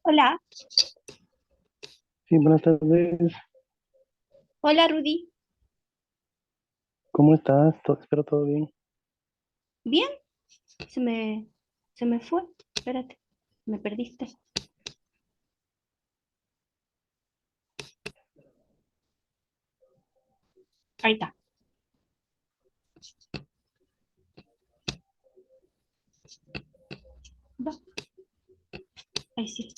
Hola, Sí, buenas tardes. hola Rudy. ¿Cómo estás? Espero todo bien. ¿Bien? Se me, se me fue. Espérate, me perdiste. Ahí está. Va, ahí sí.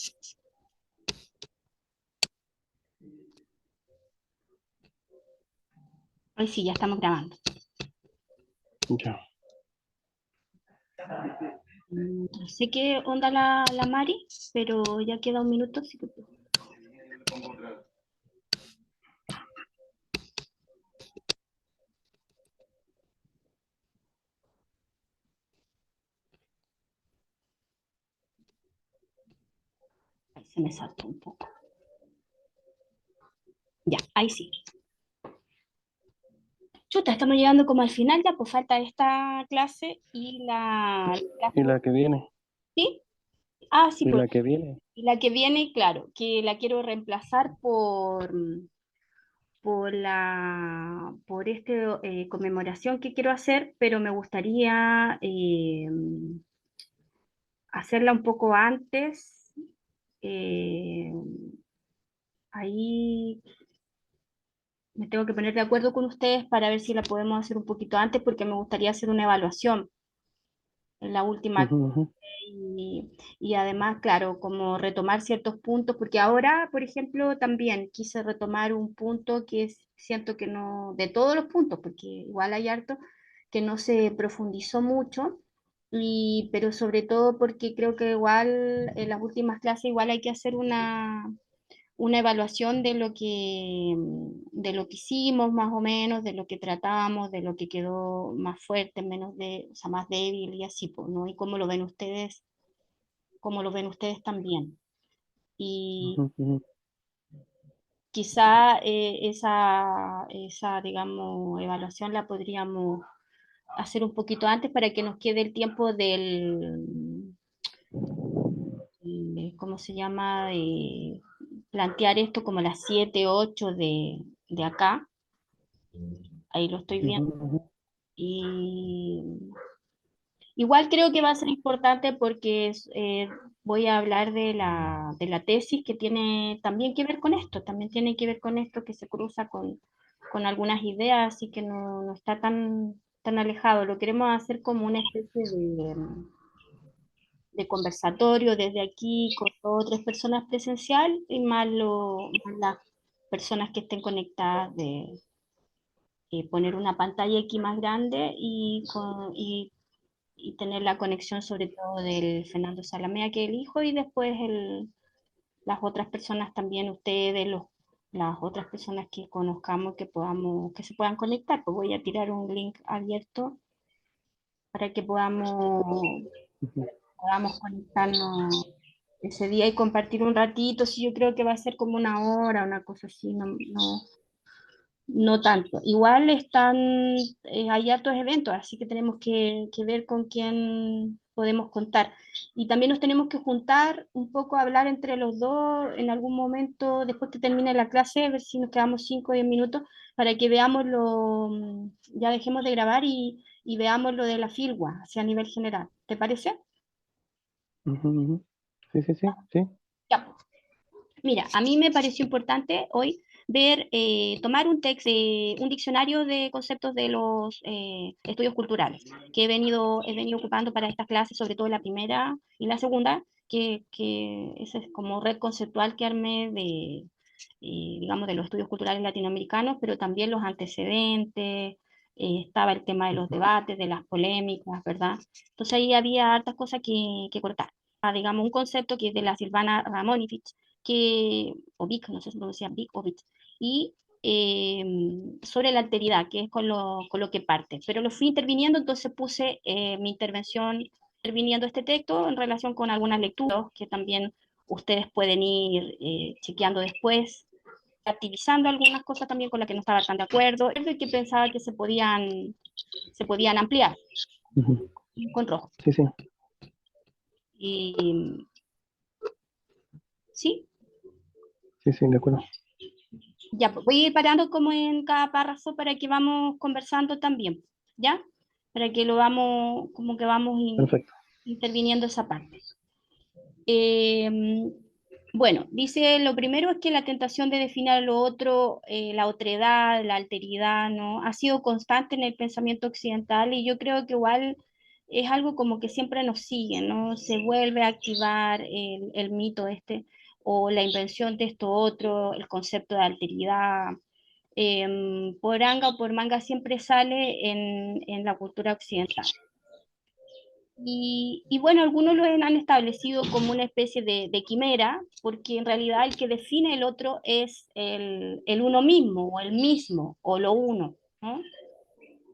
Ahí sí, ya estamos grabando. Ya. No sé qué onda la Mari, pero ya queda un minuto, así que ahí se me saltó un poco. Ya, ahí sí. Chuta, estamos llegando como al final, ya pues falta esta clase y la ¿Y clase. la que viene? ¿Sí? Ah, sí, ¿Y pues. la que viene? Y la que viene, claro, que la quiero reemplazar por esta conmemoración que quiero hacer, pero me gustaría hacerla un poco antes. Eh, Ahí me tengo que poner de acuerdo con ustedes para ver si la podemos hacer un poquito antes, porque me gustaría hacer una evaluación en la última. Ujú, ujú. Y además, claro, como retomar ciertos puntos, porque ahora, por ejemplo, también quise retomar un punto siento que no, de todos los puntos, porque igual hay harto, que no se profundizó mucho, pero sobre todo porque creo que igual en las últimas clases igual hay que hacer una evaluación de lo que hicimos más o menos, de lo que tratamos, de lo que quedó más fuerte, o sea, más débil y así, pues, ¿no? Y cómo lo ven ustedes también. Y Ujú, ujú. quizá esa, digamos, evaluación la podríamos hacer un poquito antes para que nos quede el tiempo ¿cómo se llama? Plantear esto como las 7 8 de acá. Ahí lo estoy Ujú, viendo. ujú. Y igual creo que va a ser importante porque voy a hablar de la tesis que tiene también que ver con esto, también tiene que ver con esto que se cruza con algunas ideas, así que no está tan alejado. Lo queremos hacer como una especie de conversatorio desde aquí con 2 o 3 personas presencial y más las personas que estén conectadas de poner una pantalla aquí más grande y tener la conexión sobre todo del Fernando Salamea, que es el hijo, y después las otras personas también, ustedes, las otras personas que conozcamos que se puedan conectar. Pues voy a tirar un link abierto para que podamos conectarnos ese día y compartir un ratito. Sí, yo creo que va a ser como una hora, una cosa así, no tanto. Igual hay hartos eventos, así que tenemos que ver con quién podemos contar. Y también nos tenemos que juntar un poco a hablar entre los dos en algún momento, después que termine la clase, a ver si nos quedamos 5 o 10 minutos para que veamos ya dejemos de grabar y veamos lo de la filgua, así a nivel general. ¿Te parece? Ujú, ujú. Sí, sí, sí, sí. Ya, pues. Mira, a mí me pareció importante hoy tomar un diccionario de conceptos de los estudios culturales que he venido ocupando para estas clases, sobre todo la primera y la segunda, que esa es como red conceptual que armé digamos, de los estudios culturales latinoamericanos, pero también los antecedentes, estaba el tema de los Ujú, debates, de las polémicas, ¿verdad? Entonces ahí había hartas cosas que cortar. Digamos, un concepto que es de la Silvana Ramonovich, o Vic, no sé si se pronuncia Vic o Vic, y eh, sobre la alteridad, que es con lo que parte. Pero lo fui interviniendo, entonces puse mi intervención interviniendo este texto en relación con algunas lecturas que también ustedes pueden ir chequeando después, activizando algunas cosas también con las que no estaba tan de acuerdo y que pensaba que se podían ampliar ujú. con rojo. Sí, sí. Y ¿Sí? Sí, sí, de acuerdo. Ya, pues, voy a ir parando como en cada párrafo para que vamos conversando también, ¿ya? Para que lo vamos, como que vamos Perfecto. interviniendo esa parte. Eh, bueno, dice, lo primero es que la tentación de definir a lo otro, la otredad, la alteridad, ¿no? Ha sido constante en el pensamiento occidental y yo creo que igual es algo como que siempre nos sigue, ¿no? Se vuelve a activar el mito este o la invención de esto otro, el concepto de alteridad. Por anga o por manga siempre sale en la cultura occidental. Y bueno, algunos lo han establecido como una especie de quimera, porque en realidad el que define el otro es el uno mismo, o el mismo, o lo uno, ¿no?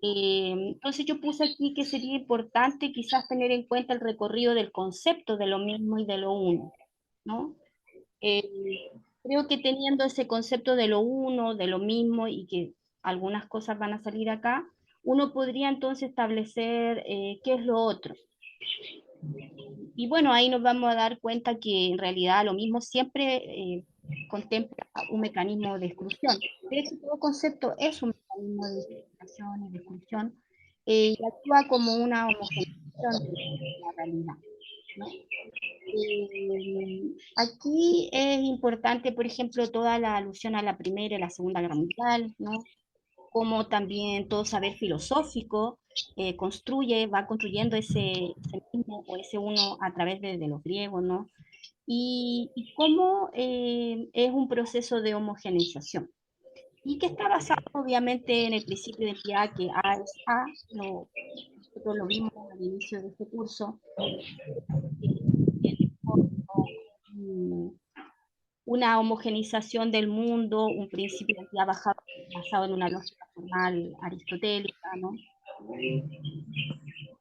Entonces yo puse aquí que sería importante quizás tener en cuenta el recorrido del concepto de lo mismo y de lo uno, ¿no? Eh, Creo que teniendo ese concepto de lo uno, de lo mismo, y que algunas cosas van a salir acá, uno podría entonces establecer qué es lo otro. Y bueno, ahí nos vamos a dar cuenta que en realidad lo mismo siempre contempla un mecanismo de exclusión. De hecho, todo concepto es un mecanismo de discriminación y de exclusión y actúa como una homogeneización de la realidad, ¿no? Aquí es importante, por ejemplo, toda la alusión a la Primera y la Segunda Guerra Mundial, ¿no? Como también todo saber filosófico va construyendo ese mismo o ese uno a través de los griegos, ¿no? Y cómo es un proceso de homogeneización. Y que está basado obviamente en el principio de identidad que A es A, nosotros lo vimos al inicio de este curso, mm, una homogenización del mundo, un principio de identidad basado en una lógica formal aristotélica, ¿no?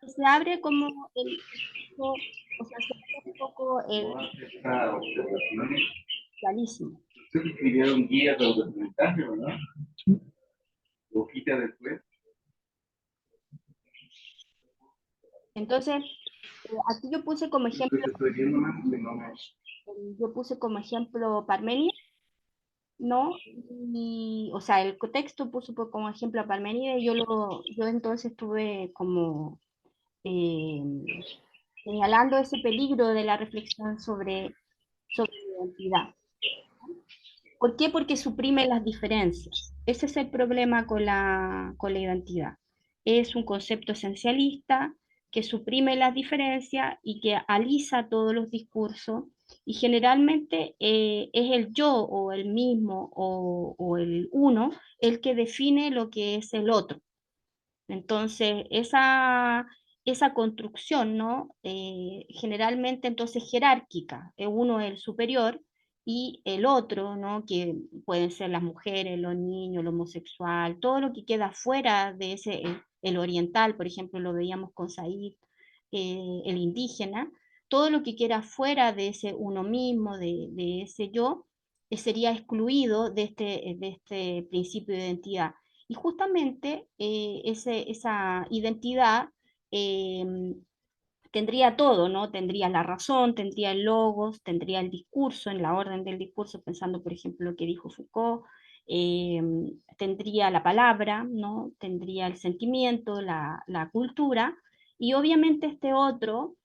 Se abre como o sea, se abre un poco el Esta observación, realismo. ustedes escribieron guías de documentario, ¿no? Poquita después. Entonces, aquí yo puse como ejemplo, Entonces estoy viendo más que no me... yo puse como ejemplo Parménides, ¿no? Y, o sea, el contexto puso como ejemplo a Parménides, y yo entonces estuve como eh, señalando ese peligro de la reflexión sobre la identidad. ¿Por qué? Porque suprime las diferencias. Ese es el problema con la identidad. Es un concepto esencialista que suprime las diferencias y que alisa todos los discursos y generalmente es el yo o el mismo o el uno el que define lo que es el otro. Entonces, esa construcción, ¿no? Generalmente entonces jerárquica, uno es el superior y el otro, ¿no? Que pueden ser las mujeres, los niños, lo homosexual, todo lo que queda fuera de ese, el oriental, por ejemplo, lo veíamos con Said, el indígena, todo lo que queda fuera de ese uno mismo, de ese yo, sería excluido de este principio de identidad. Y justamente esa identidad eh, tendría todo, ¿no? Tendría la razón, tendría el logos, tendría el discurso, en la orden del discurso, pensando, por ejemplo, lo que dijo Foucault, eh, tendría la palabra, ¿no? Tendría el sentimiento, la cultura, y obviamente este otro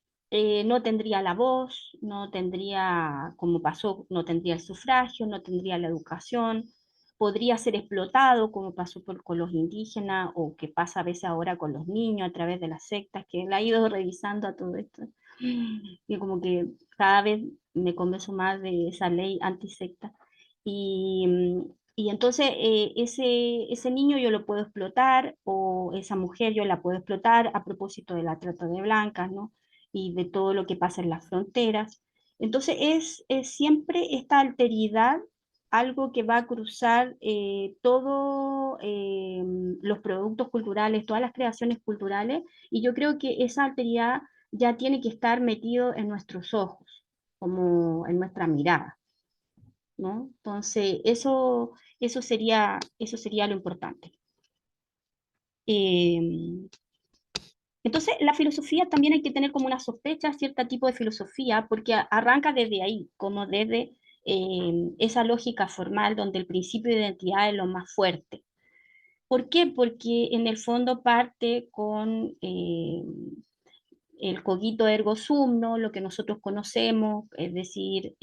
no tendría la voz, no tendría, como pasó, no tendría el sufragio, no tendría la educación, podría ser explotado, como pasó con los indígenas, o que pasa a veces ahora con los niños a través de las sectas, que él ha ido revisando a todo esto. Y como que cada vez me convenzo más de esa ley antisecta. Y entonces ese niño yo lo puedo explotar, o esa mujer yo la puedo explotar a propósito de la trata de blancas, ¿no? Y de todo lo que pasa en las fronteras. Entonces es siempre esta alteridad algo que va a cruzar todos los productos culturales, todas las creaciones culturales, y yo creo que esa alteridad ya tiene que estar metido en nuestros ojos, como en nuestra mirada, ¿no? Entonces, eso sería lo importante. Eh, entonces, la filosofía también hay que tener como una sospecha, cierto tipo de filosofía, porque arranca desde ahí, como desde esa lógica formal donde el principio de identidad es lo más fuerte. ¿Por qué? Porque en el fondo parte con el cogito ergo sum, ¿no? Lo que nosotros conocemos, es decir,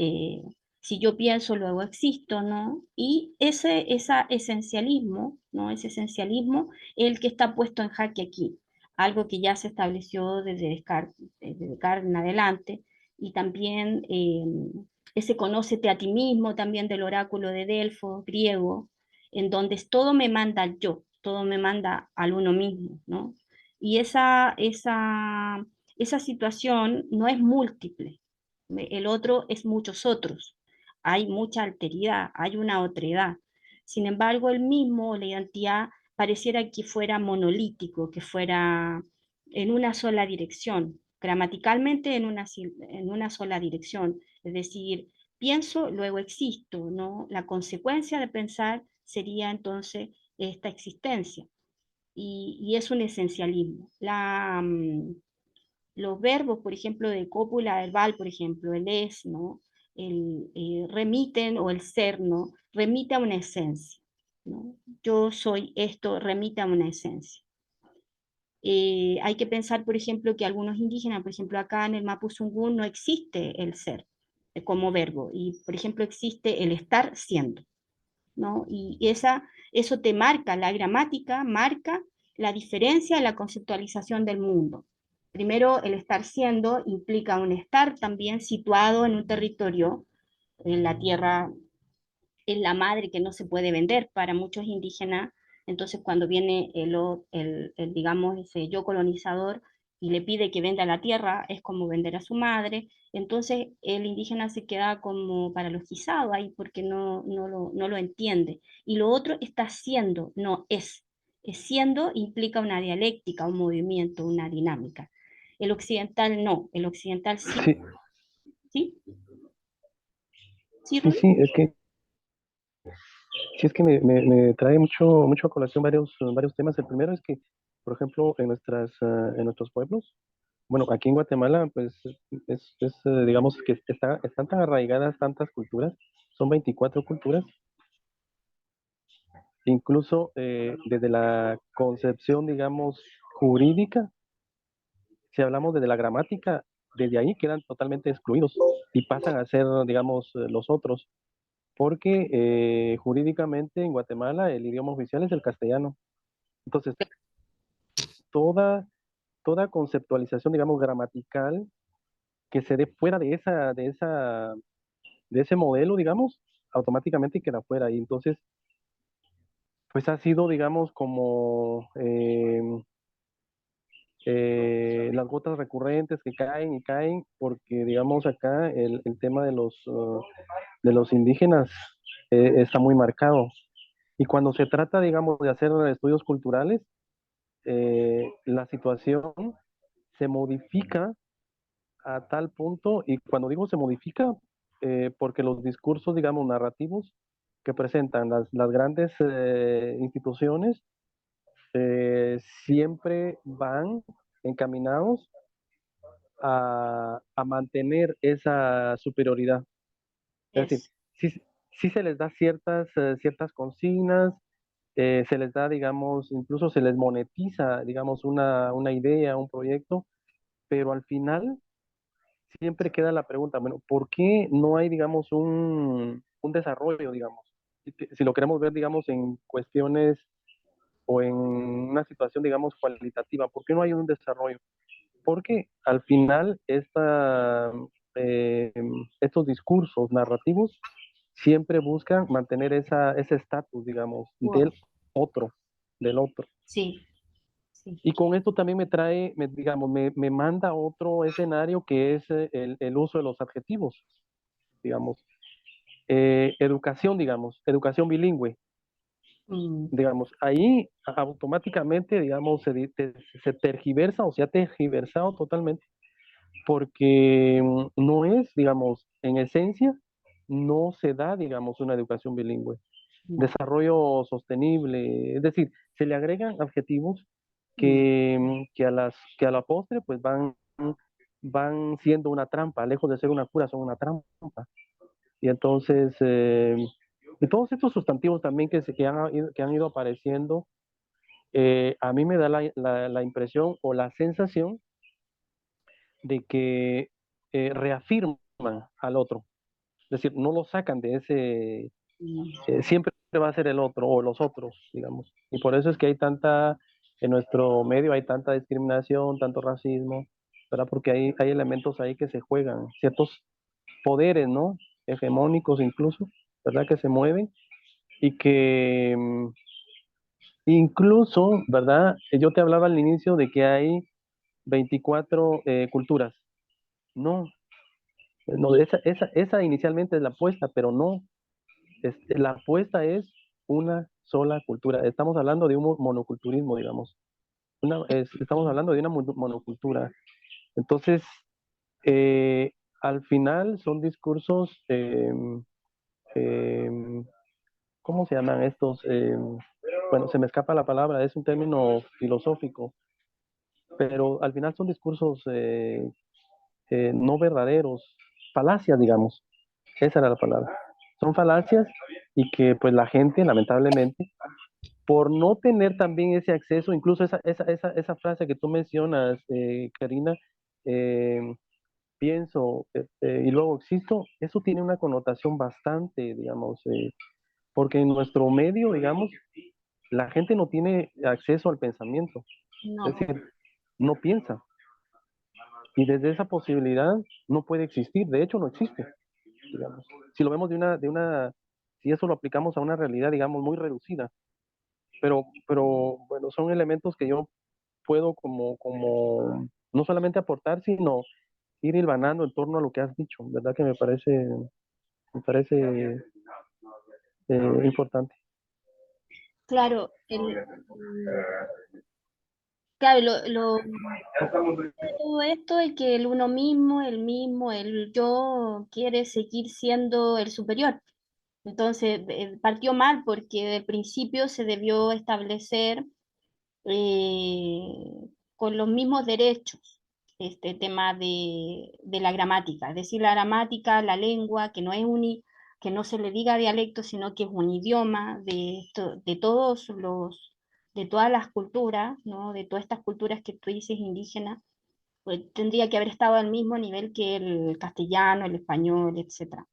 si yo pienso, luego existo, ¿no? Y ese esencialismo, ¿no? Ese esencialismo es el que está puesto en jaque aquí, algo que ya se estableció desde Descartes en adelante, y también ese conócete a ti mismo, también del oráculo de Delfos, griego, en donde todo me manda al yo, todo me manda al uno mismo, ¿no? Y esa situación no es múltiple, el otro es muchos otros, hay mucha alteridad, hay una otredad. Sin embargo, el mismo, la identidad, pareciera que fuera monolítico, que fuera en una sola dirección, gramaticalmente en una sola dirección, es decir, pienso, luego existo, ¿no? La consecuencia de pensar sería entonces esta existencia, y es un esencialismo. Los verbos, por ejemplo, de cópula verbal, por ejemplo, el es, ¿no? Remiten, o el ser, ¿no? Remite a una esencia, ¿no? Yo soy esto, remite a una esencia. Hay que pensar, por ejemplo, que algunos indígenas, por ejemplo, acá en el Mapuzungún no existe el ser como verbo, y por ejemplo existe el estar siendo, ¿no? Y eso te marca, la gramática marca la diferencia en la conceptualización del mundo. Primero, el estar siendo implica un estar también situado en un territorio, en la tierra, en la madre que no se puede vender para muchos indígenas. Entonces, cuando viene digamos, ese yo colonizador y le pide que venda la tierra, es como vender a su madre. Entonces, el indígena se queda como paralogizado ahí porque no lo entiende. Y lo otro está siendo, no es. Es siendo implica una dialéctica, un movimiento, una dinámica. El occidental no, el occidental sí. Sí, ¿Sí? ¿Sí, sí, Rubén? sí, es que me trae mucho a colación varios temas. El primero es que, por ejemplo, en nuestros pueblos, bueno, aquí en Guatemala, pues digamos que están tan arraigadas tantas culturas, son 24 culturas, incluso desde la concepción, digamos, jurídica, si hablamos desde la gramática, desde ahí quedan totalmente excluidos y pasan a ser, digamos, los otros, porque jurídicamente en Guatemala el idioma oficial es el castellano. Entonces, toda, toda conceptualización, digamos, gramatical que se dé fuera de ese modelo, digamos, automáticamente queda fuera. Y entonces, pues ha sido, digamos, como las gotas recurrentes que caen y caen, porque, digamos, acá el tema de los indígenas está muy marcado. Y cuando se trata, digamos, de hacer estudios culturales, la situación se modifica a tal punto, y cuando digo se modifica, porque los discursos, digamos, narrativos que presentan las grandes instituciones siempre van encaminados a mantener esa superioridad. Es decir, Es, sí se les da ciertas consignas, se les da, digamos, incluso se les monetiza, digamos, una idea, un proyecto, pero al final siempre queda la pregunta, bueno, ¿por qué no hay, digamos, un desarrollo, digamos? Si lo queremos ver, digamos, en cuestiones o en una situación, digamos, cualitativa, ¿por qué no hay un desarrollo? Porque al final eh, estos discursos narrativos siempre buscan mantener ese estatus, digamos, wow, otro, del otro. sí, sí, Y con esto también digamos, me manda a otro escenario que es el uso de los adjetivos, digamos. Educación, digamos, educación bilingüe, mm, digamos, ahí automáticamente, digamos, se tergiversa o se ha tergiversado totalmente porque no es, digamos, en esencia, no se da, digamos, una educación bilingüe. no, Desarrollo sostenible, es decir, se le agregan adjetivos mm, que a la postre pues van siendo una trampa, lejos de ser una cura, son una trampa. Y entonces, y todos estos sustantivos también que han ido apareciendo, a mí me da la impresión o la sensación de que reafirman al otro. Es decir, no lo sacan de ese, siempre va a ser el otro o los otros, digamos. Y por eso es que hay tanta, en nuestro medio hay tanta discriminación, tanto racismo, ¿verdad? Porque hay elementos ahí que se juegan, ciertos poderes, ¿no? Hegemónicos incluso, ¿verdad? Que se mueven y que incluso, ¿verdad? Yo te hablaba al inicio de que hay 24 culturas. No, no, esa inicialmente es la apuesta, pero no. La apuesta es una sola cultura. Estamos hablando de un monoculturismo, digamos. Estamos hablando de una monocultura. Entonces, al final son discursos, ¿cómo se llaman estos? Bueno, se me escapa la palabra, es un término filosófico, pero al final son discursos no verdaderos, falacias, digamos. Esa era la palabra. Son falacias y que pues la gente, lamentablemente, por no tener también ese acceso, incluso esa frase que tú mencionas, Karina, eh, pienso y luego existo, eso tiene una connotación bastante, digamos, porque en nuestro medio, digamos, la gente no tiene acceso al pensamiento, es No, decir, no piensa. Y desde esa posibilidad no puede existir, de hecho no existe, digamos. Si lo vemos si eso lo aplicamos a una realidad, digamos, muy reducida, pero bueno, son elementos que yo puedo no solamente aportar, sino ir hilvanando en torno a lo que has dicho, ¿verdad? Que me parece importante. claro, claro, de todo esto es que el uno mismo, el yo quiere seguir siendo el superior. Entonces, partió mal porque del principio se debió establecer con los mismos derechos este tema de la gramática, es decir, la gramática, la lengua, que no es que no se le diga dialecto, sino que es un idioma de todos de todas las culturas, ¿no? De todas estas culturas que tú dices indígenas, pues tendría que haber estado al mismo nivel que el castellano, el español, etcétera.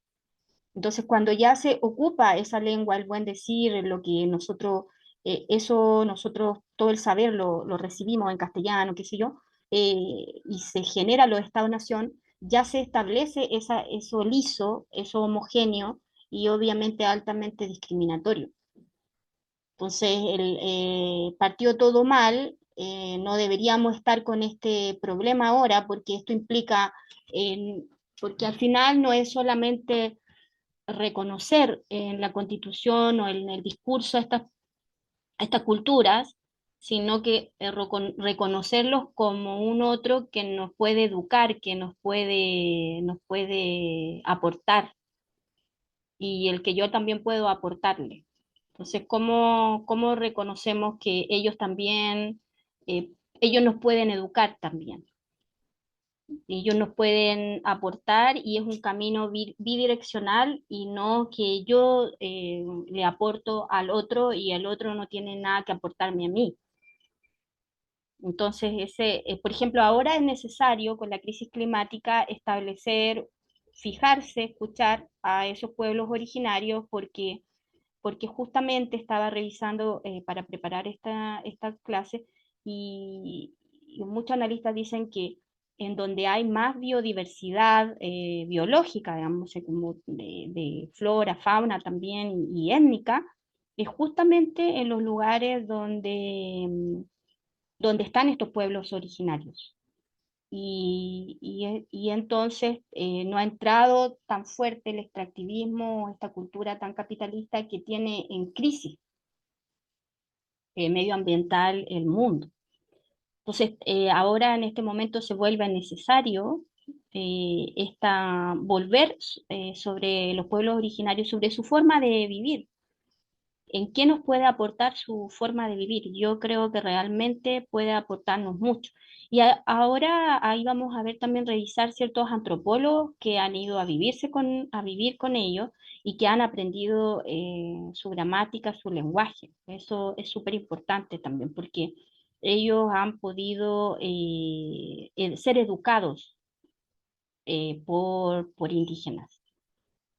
Entonces, cuando ya se ocupa esa lengua, el buen decir, lo que nosotros, eso nosotros, todo el saber lo recibimos en castellano, qué sé yo, y se genera los Estados-nación, ya se establece eso liso, eso homogéneo y obviamente altamente discriminatorio. Entonces, partió todo mal, no deberíamos estar con este problema ahora porque esto implica, porque al final no es solamente reconocer en la Constitución o en el discurso a estas culturas, sino que reconocerlos como un otro que nos puede educar, que nos puede aportar y el que yo también puedo aportarle. Entonces, ¿cómo reconocemos que ellos también, ellos nos pueden educar también? Ellos nos pueden aportar y es un camino bidireccional y no que yo le aporto al otro y el otro no tiene nada que aportarme a mí. Entonces, por ejemplo, ahora es necesario con la crisis climática establecer, fijarse, escuchar a esos pueblos originarios porque justamente estaba revisando para preparar esta clase y muchos analistas dicen que en donde hay más biodiversidad biológica, digamos, como de flora, fauna también y étnica, es justamente en los lugares donde están estos pueblos originarios. Y entonces no ha entrado tan fuerte el extractivismo, esta cultura tan capitalista que tiene en crisis medioambiental el mundo. Entonces, ahora en este momento se vuelve necesario volver sobre los pueblos originarios, sobre su forma de vivir, en qué nos puede aportar su forma de vivir. Yo creo que realmente puede aportarnos mucho. Y ahora ahí vamos a ver también revisar ciertos antropólogos que han ido a vivir con ellos y que han aprendido su gramática, su lenguaje. Eso es súper importante también porque ellos han podido ser educados por indígenas.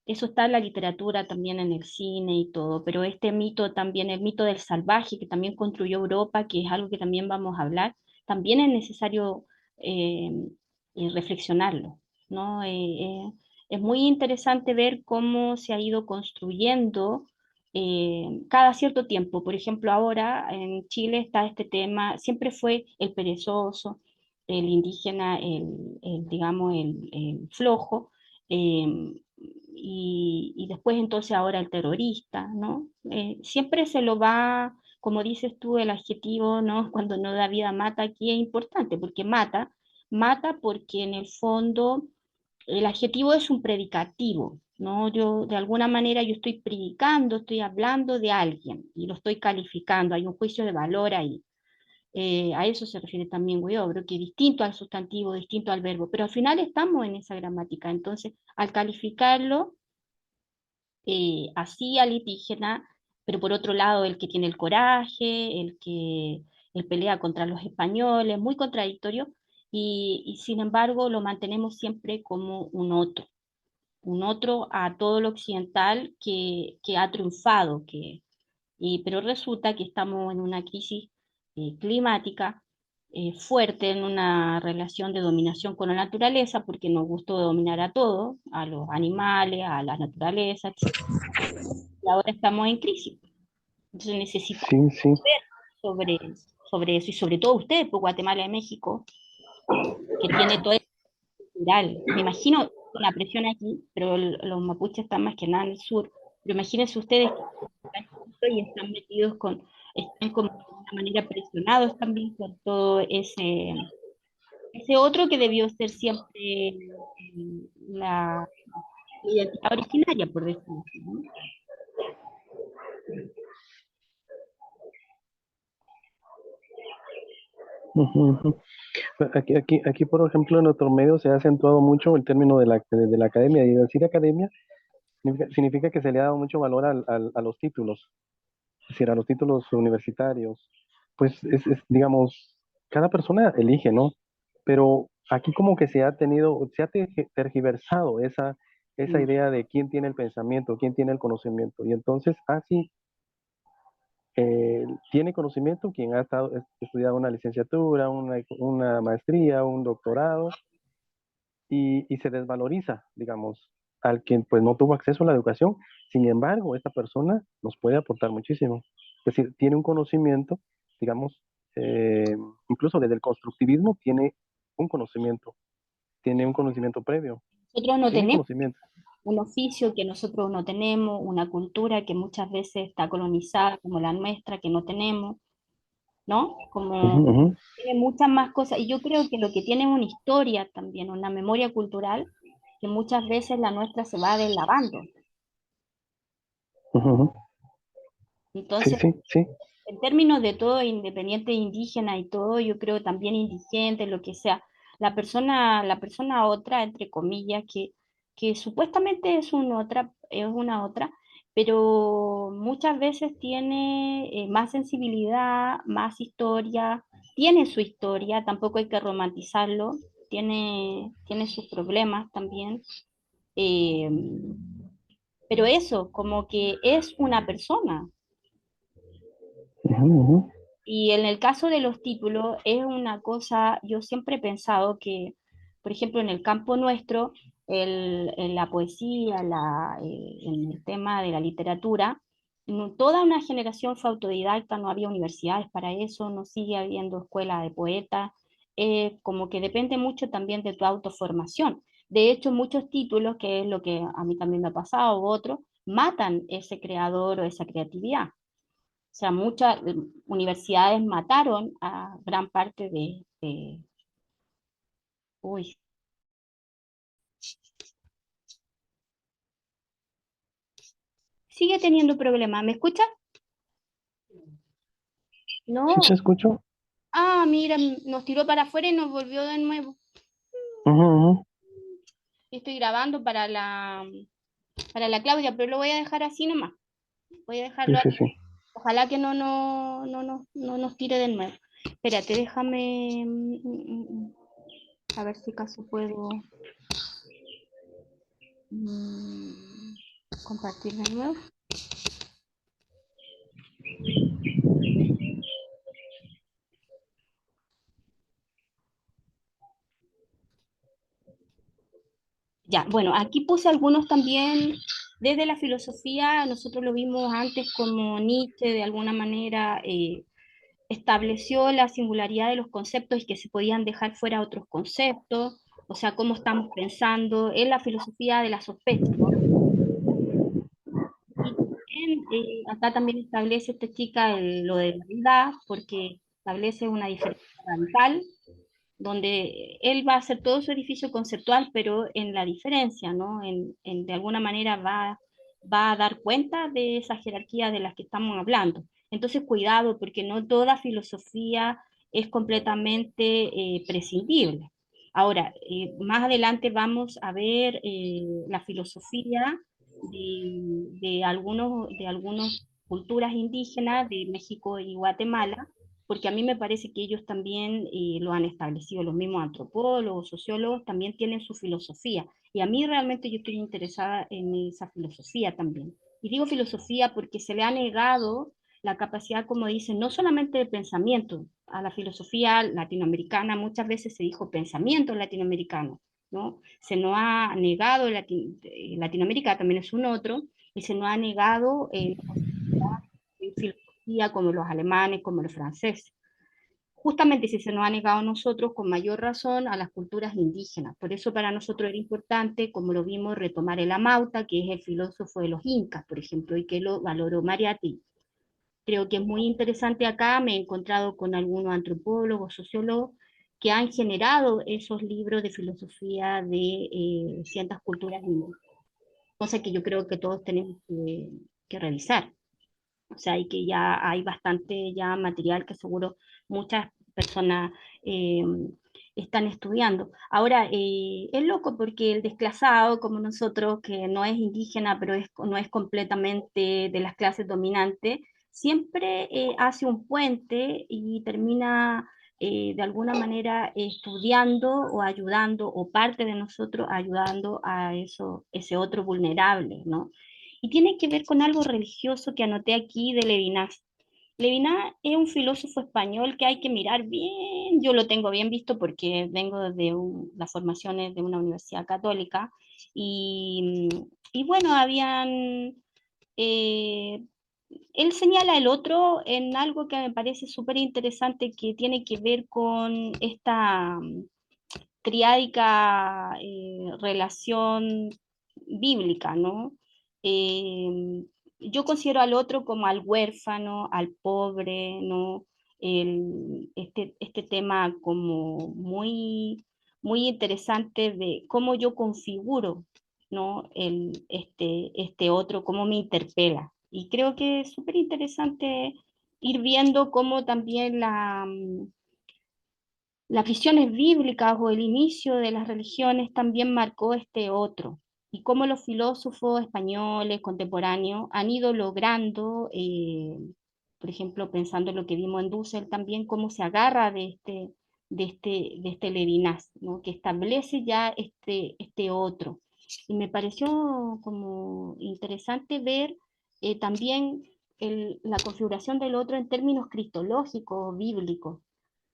Eso está en la literatura, también en el cine y todo, pero este mito también, el mito del salvaje que también construyó Europa, que es algo que también vamos a hablar, también es necesario eh, reflexionarlo, ¿no? Es muy interesante ver cómo se ha ido construyendo cada cierto tiempo. Por ejemplo, ahora en Chile está este tema, siempre fue el perezoso, el indígena, digamos, el flojo. Y después entonces ahora el terrorista, ¿no? Siempre se lo va, como dices tú, el adjetivo, ¿no? Cuando no da vida mata, aquí es importante, porque mata porque en el fondo el adjetivo es un predicativo, ¿no? Yo, de alguna manera, yo estoy predicando, estoy hablando de alguien y lo estoy calificando, hay un juicio de valor ahí. A eso se refiere también Huidobro, que distinto al sustantivo, distinto al verbo, pero al final estamos en esa gramática, entonces al calificarlo así al indígena, pero por otro lado el que tiene el coraje, el pelea contra los españoles, muy contradictorio, y sin embargo lo mantenemos siempre como un otro a todo lo occidental que ha triunfado, pero resulta que estamos en una crisis climática fuerte, en una relación de dominación con la naturaleza, porque nos gustó dominar a todos, a los animales, a la naturaleza, etc. Y ahora estamos en crisis. Entonces necesitamos Sí, sí. sobre, sobre eso, y sobre todo ustedes, por Guatemala y México, que tiene todo el cultural. Me imagino una presión aquí, pero los mapuches están más que nada en el sur. Pero imagínense ustedes que están y están metidos están como de alguna manera presionados también por todo ese otro que debió ser siempre la identidad originaria, por decirlo así, ¿no? Ujú, ujú. Aquí, por ejemplo, en nuestro medio se ha acentuado mucho el término de la academia, y decir academia significa que se le ha dado mucho valor a los títulos, es decir, a los títulos universitarios. Pues digamos, cada persona elige, ¿no? Pero aquí como que se ha tergiversado esa Mm. idea de quién tiene el pensamiento, quién tiene el conocimiento. Y entonces, así tiene conocimiento quien ha estudiado una licenciatura, una maestría, un doctorado, y se desvaloriza, digamos, al que pues no tuvo acceso a la educación. Sin embargo, esta persona nos puede aportar muchísimo. Es decir, tiene un conocimiento, digamos, eh, incluso desde el constructivismo tiene un conocimiento previo, Nosotros no tiene tenemos conocimiento. un oficio que nosotros no tenemos, una cultura que muchas veces está colonizada como la nuestra, que no tenemos, ¿no? Ujú, Como ujú, tiene muchas más cosas. Y yo creo que lo que tiene es una historia también, una memoria cultural, que muchas veces la nuestra se va deslavando. ujú, ujú. Sí, Entonces, sí, sí. en términos de todo, independiente indígena y todo, yo creo también indigente, lo que sea, la persona otra, entre comillas, que supuestamente es una otra, pero muchas veces tiene más sensibilidad, más historia, tiene su historia, tampoco hay que romantizarlo, tiene sus problemas también, eh, pero eso, como que es una persona. Ujú, ujú, Y en el caso de los títulos, es una cosa, yo siempre he pensado que, por ejemplo, en el campo nuestro, en la poesía, en el tema de la literatura, toda una generación fue autodidacta, no había universidades para eso, no sigue habiendo escuela de poetas, como que depende mucho también de tu autoformación. De hecho, muchos títulos, que es lo que a mí también me ha pasado, u otros, matan ese creador o esa creatividad. O sea, muchas universidades mataron a gran parte uy, sigue teniendo problemas. ¿Me escuchas? ¿Sí No, se escuchó? mira, nos tiró para afuera y nos volvió de nuevo. Ujú, ujú. Estoy grabando para la Claudia, pero lo voy a dejar así nomás. Voy a Sí, dejarlo sí, así. sí. Ojalá que no nos tire de nuevo. Espérate, déjame a ver si acaso puedo mm, compartir de nuevo. Ya, bueno, aquí puse algunos también desde la filosofía. Nosotros lo vimos antes como Nietzsche de alguna manera estableció la singularidad de los conceptos y que se podían dejar fuera otros conceptos, o sea, cómo estamos pensando en la filosofía de la sospecha, ¿no? Y también, acá también establece esta chica lo de la verdad, porque establece una diferencia radical, donde él va a hacer todo su edificio conceptual, pero en la diferencia, ¿no? De alguna manera va a dar cuenta de esa jerarquía de las que estamos hablando. Entonces, cuidado, porque no toda filosofía es completamente prescindible. Ahora, más adelante vamos a ver la filosofía de algunas culturas indígenas de México y Guatemala, porque a mí me parece que ellos también lo han establecido, los mismos antropólogos, sociólogos, también tienen su filosofía. Y a mí realmente yo estoy interesada en esa filosofía también. Y digo filosofía porque se le ha negado la capacidad, como dicen, no solamente de pensamiento. A la filosofía latinoamericana muchas veces se dijo pensamiento latinoamericano, ¿no? Se nos ha negado, Latinoamérica también es un otro, y se nos ha negado la posibilidad de filosofía como los alemanes, como los franceses. Justamente si se nos ha negado a nosotros, con mayor razón, a las culturas indígenas. Por eso para nosotros era importante, como lo vimos, retomar el Amauta, que es el filósofo de los incas, por ejemplo, y que lo valoró Mariátegui. Creo que es muy interesante acá, me he encontrado con algunos antropólogos, sociólogos, que han generado esos libros de filosofía de ciertas culturas indígenas, cosa que yo creo que todos tenemos que revisar. O sea, y que ya hay bastante ya material que seguro muchas personas eh, están estudiando. Ahora, es loco porque el desclasado, como nosotros, que no es indígena, pero no es completamente de las clases dominantes, siempre hace un puente y termina de alguna manera estudiando o ayudando, o parte de nosotros ayudando a ese otro vulnerable, ¿no? Y tiene que ver con algo religioso que anoté aquí de Levinas. Levinas es un filósofo español que hay que mirar bien, yo lo tengo bien visto porque vengo de las formaciones de una universidad católica y bueno, eh, él señala el otro en algo que me parece súper interesante que tiene que ver con esta triádica relación bíblica, ¿no? Eh, yo considero al otro como al huérfano, al pobre, ¿no? Este tema como muy interesante de cómo yo configuro, ¿no? Este otro, cómo me interpela. Y creo que es súper interesante ir viendo cómo también las visiones bíblicas o el inicio de las religiones también marcó este otro, y cómo los filósofos españoles contemporáneos han ido logrando, por ejemplo, pensando en lo que vimos en Dussel también, cómo se agarra de este Levinas, ¿no? Que establece ya este otro. Y me pareció como interesante ver también la configuración del otro en términos cristológicos, bíblicos,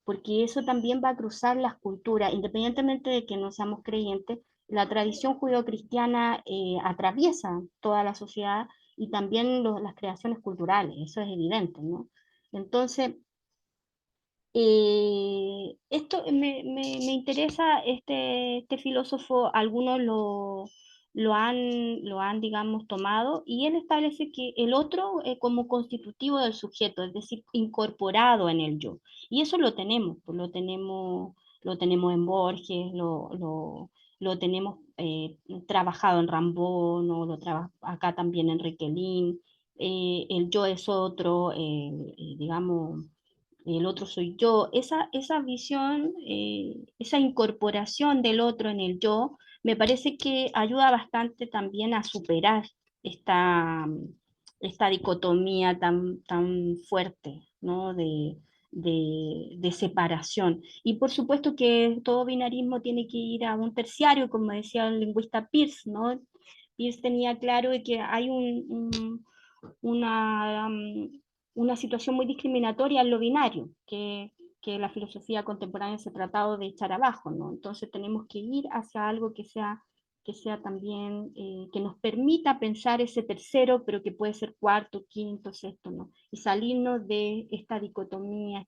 porque eso también va a cruzar las culturas, independientemente de que no seamos creyentes, la tradición judeocristiana atraviesa toda la sociedad y también las creaciones culturales, eso es evidente, ¿no? Entonces, esto me interesa, este filósofo, algunos lo han, digamos, tomado, y él establece que el otro como constitutivo del sujeto, es decir, incorporado en el yo. Y eso lo tenemos, pues lo tenemos en Borges, lo tenemos trabajado en Rambón, o acá también en Requelin. El yo es otro, digamos, el otro soy yo. Esa visión, esa incorporación del otro en el yo, me parece que ayuda bastante también a superar esta, esta dicotomía tan fuerte, ¿no? De separación. Y por supuesto que todo binarismo tiene que ir a un terciario, como decía el lingüista Peirce, ¿no? Peirce tenía claro de que hay una, una situación muy discriminatoria en lo binario, que la filosofía contemporánea se ha tratado de echar abajo, ¿no? Entonces tenemos que ir hacia algo que sea también, que nos permita pensar ese tercero, pero que puede ser cuarto, quinto, sexto, ¿no? Y salirnos de esta dicotomía,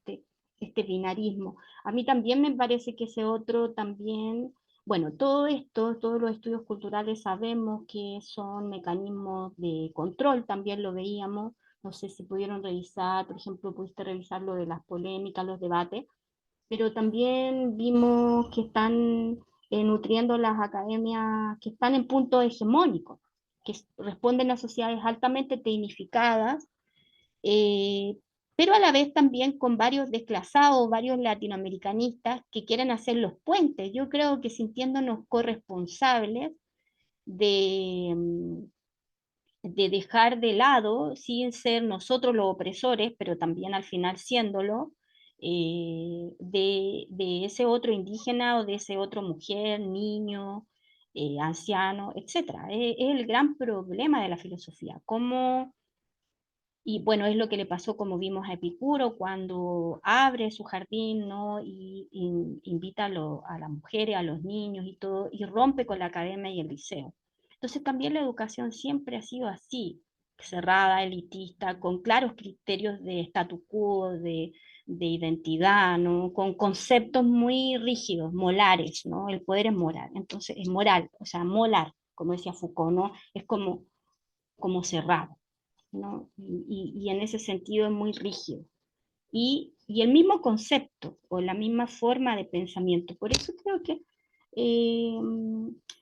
este binarismo. A mí también me parece que ese otro también, bueno, todo esto, todos los estudios culturales sabemos que son mecanismos de control, también lo veíamos, no sé si pudieron revisar, por ejemplo, pudiste revisar lo de las polémicas, los debates, pero también vimos que están nutriendo las academias que están en punto hegemónico, que responden a sociedades altamente tecnificadas, eh, pero a la vez también con varios desclasados, varios latinoamericanistas que quieren hacer los puentes. Yo creo que sintiéndonos corresponsables de, de dejar de lado, sin ser nosotros los opresores, pero también al final siéndolo, de ese otro indígena o de ese otro mujer, niño, anciano, etc. Es el gran problema de la filosofía. Cómo, y bueno, es lo que le pasó, como vimos a Epicuro, cuando abre su jardín, ¿no? Y invita a las mujeres, a los niños y todo, y rompe con la academia y el liceo. Entonces también la educación siempre ha sido así, cerrada, elitista, con claros criterios de statu quo, de identidad, ¿no? Con conceptos muy rígidos, molares, ¿no? El poder es moral, entonces es moral, o sea, molar, como decía Foucault, ¿no? Es como cerrado, ¿no? Y en ese sentido es muy rígido. Y el mismo concepto o la misma forma de pensamiento. Por eso creo que eh,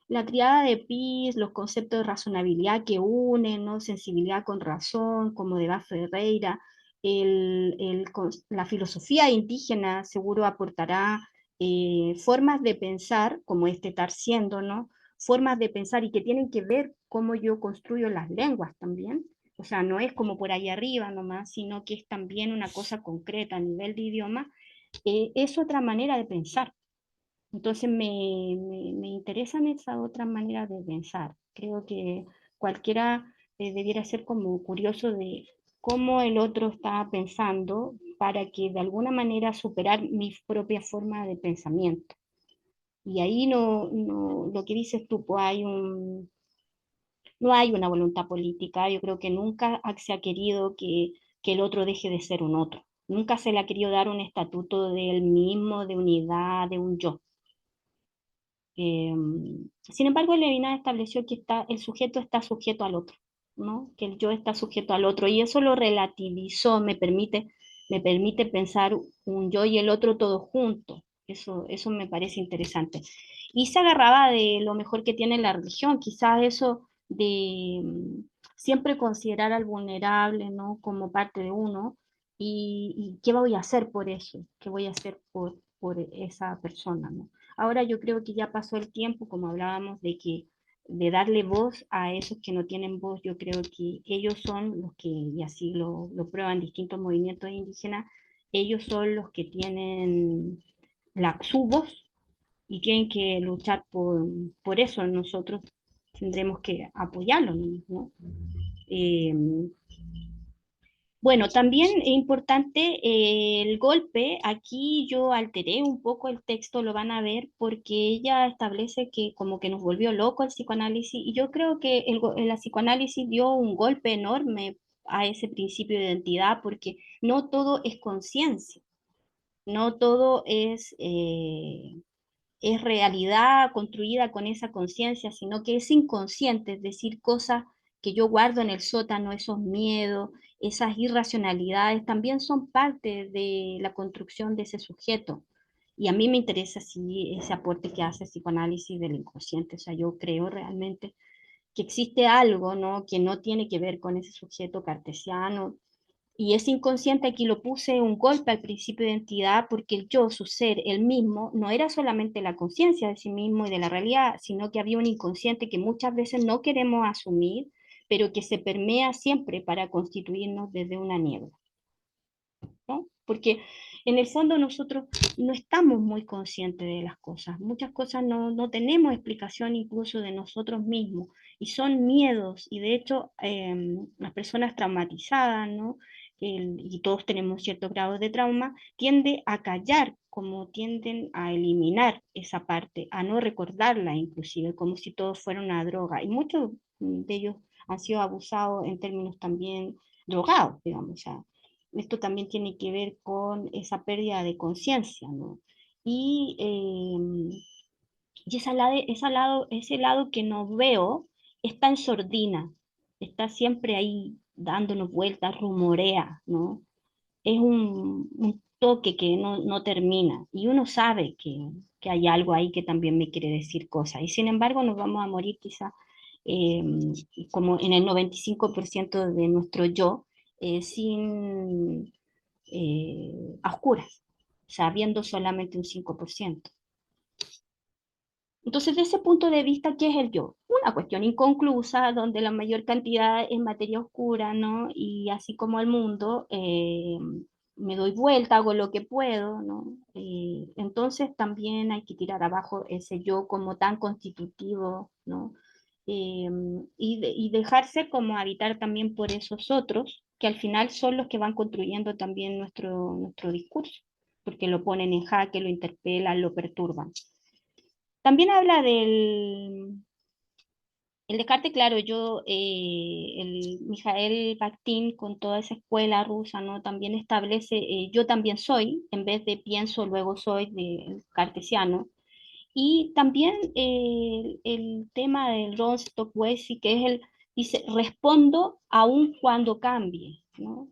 la triada de Peirce, los conceptos de razonabilidad que unen, ¿no? Sensibilidad con razón, como de Bas Ferreira, la filosofía indígena seguro aportará formas de pensar, como este estar siendo, ¿no? Formas de pensar y que tienen que ver cómo yo construyo las lenguas también. O sea, no es como por ahí arriba nomás, sino que es también una cosa concreta a nivel de idioma, es otra manera de pensar. Entonces me interesan esas otras maneras de pensar. Creo que cualquiera debiera ser como curioso de cómo el otro está pensando para que de alguna manera superar mi propia forma de pensamiento. Y ahí lo que dices tú, pues no hay una voluntad política. Yo creo que nunca se ha querido que el otro deje de ser un otro. Nunca se le ha querido dar un estatuto del mismo, de unidad, de un yo. Eh, Sin embargo, Levinas estableció que el sujeto está sujeto al otro, ¿no? Que el yo está sujeto al otro, y eso lo relativizó, me permite pensar un yo y el otro todo junto. Eso me parece interesante. Y se agarraba de lo mejor que tiene la religión, quizás eso de siempre considerar al vulnerable, ¿no? Como parte de uno, y qué voy a hacer por eso, qué voy a hacer por esa persona, ¿no? Ahora yo creo que ya pasó el tiempo, como hablábamos, de darle voz a esos que no tienen voz. Yo creo que ellos son los que, y así lo prueban distintos movimientos indígenas, ellos son los que tienen su voz y tienen que luchar por eso. Nosotros tendremos que apoyarlos, ¿no? Eh, bueno, también es importante el golpe. Aquí yo alteré un poco el texto, lo van a ver, porque ella establece que como que nos volvió loco el psicoanálisis, y yo creo que el psicoanálisis dio un golpe enorme a ese principio de identidad, porque no todo es conciencia, no todo es realidad construida con esa conciencia, sino que es inconsciente, es decir, cosas que yo guardo en el sótano, esos miedos, esas irracionalidades, también son parte de la construcción de ese sujeto. Y a mí me interesa sí ese aporte que hace el psicoanálisis del inconsciente. O sea, yo creo realmente que existe algo, ¿no? Que no tiene que ver con ese sujeto cartesiano, Y ese inconsciente aquí lo puse un golpe al principio de identidad porque el yo, su ser, el mismo, no era solamente la conciencia de sí mismo y de la realidad, sino que había un inconsciente que muchas veces no queremos asumir, pero que se permea siempre para constituirnos desde una niebla, ¿no? Porque en el fondo nosotros no estamos muy conscientes de las cosas. Muchas cosas no tenemos explicación incluso de nosotros mismos y son miedos y de hecho las personas traumatizadas, ¿no? Y todos tenemos cierto grado de trauma, tiende a callar, como tienden a eliminar esa parte, a no recordarla inclusive, como si todo fuera una droga. Y muchos de ellos han sido abusados en términos también drogados, digamos, o sea, esto también tiene que ver con esa pérdida de conciencia, ¿no? Y, y ese lado que no veo está en sordina, está siempre ahí dándonos vueltas, rumorea, ¿no? Es un toque que no termina y uno sabe que hay algo ahí que también me quiere decir cosas y sin embargo nos vamos a morir quizá eh, como en el 95% de nuestro yo sin a oscuras, o sea, viendo solamente un 5%. Entonces, desde ese punto de vista, ¿qué es el yo? Una cuestión inconclusa, donde la mayor cantidad es materia oscura, ¿no? Y así como el mundo, me doy vuelta, hago lo que puedo, ¿no? Entonces también hay que tirar abajo ese yo como tan constitutivo, ¿no? Eh, y dejarse como habitar también por esos otros, que al final son los que van construyendo también nuestro discurso, porque lo ponen en jaque, lo interpelan, lo perturban. También habla el Descartes, claro, el Mijael Bakhtin con toda esa escuela rusa, ¿no? También establece, yo también soy, en vez de pienso, luego soy, de cartesiano. Y también el tema del Ron Stockwell, que es dice, respondo aun cuando cambie, ¿no?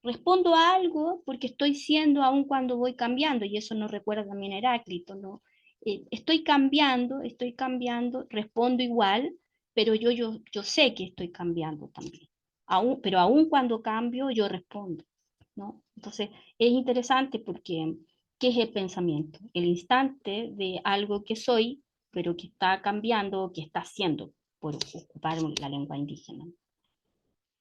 Respondo a algo porque estoy siendo aun cuando voy cambiando, y eso nos recuerda también a Heráclito, ¿no? Estoy cambiando, respondo igual, pero yo sé que estoy cambiando también. Pero aun cuando cambio, yo respondo, ¿no? Entonces, es interesante porque, ¿qué es el pensamiento? El instante de algo que soy, pero que está cambiando, que está haciendo, por ocupar la lengua indígena.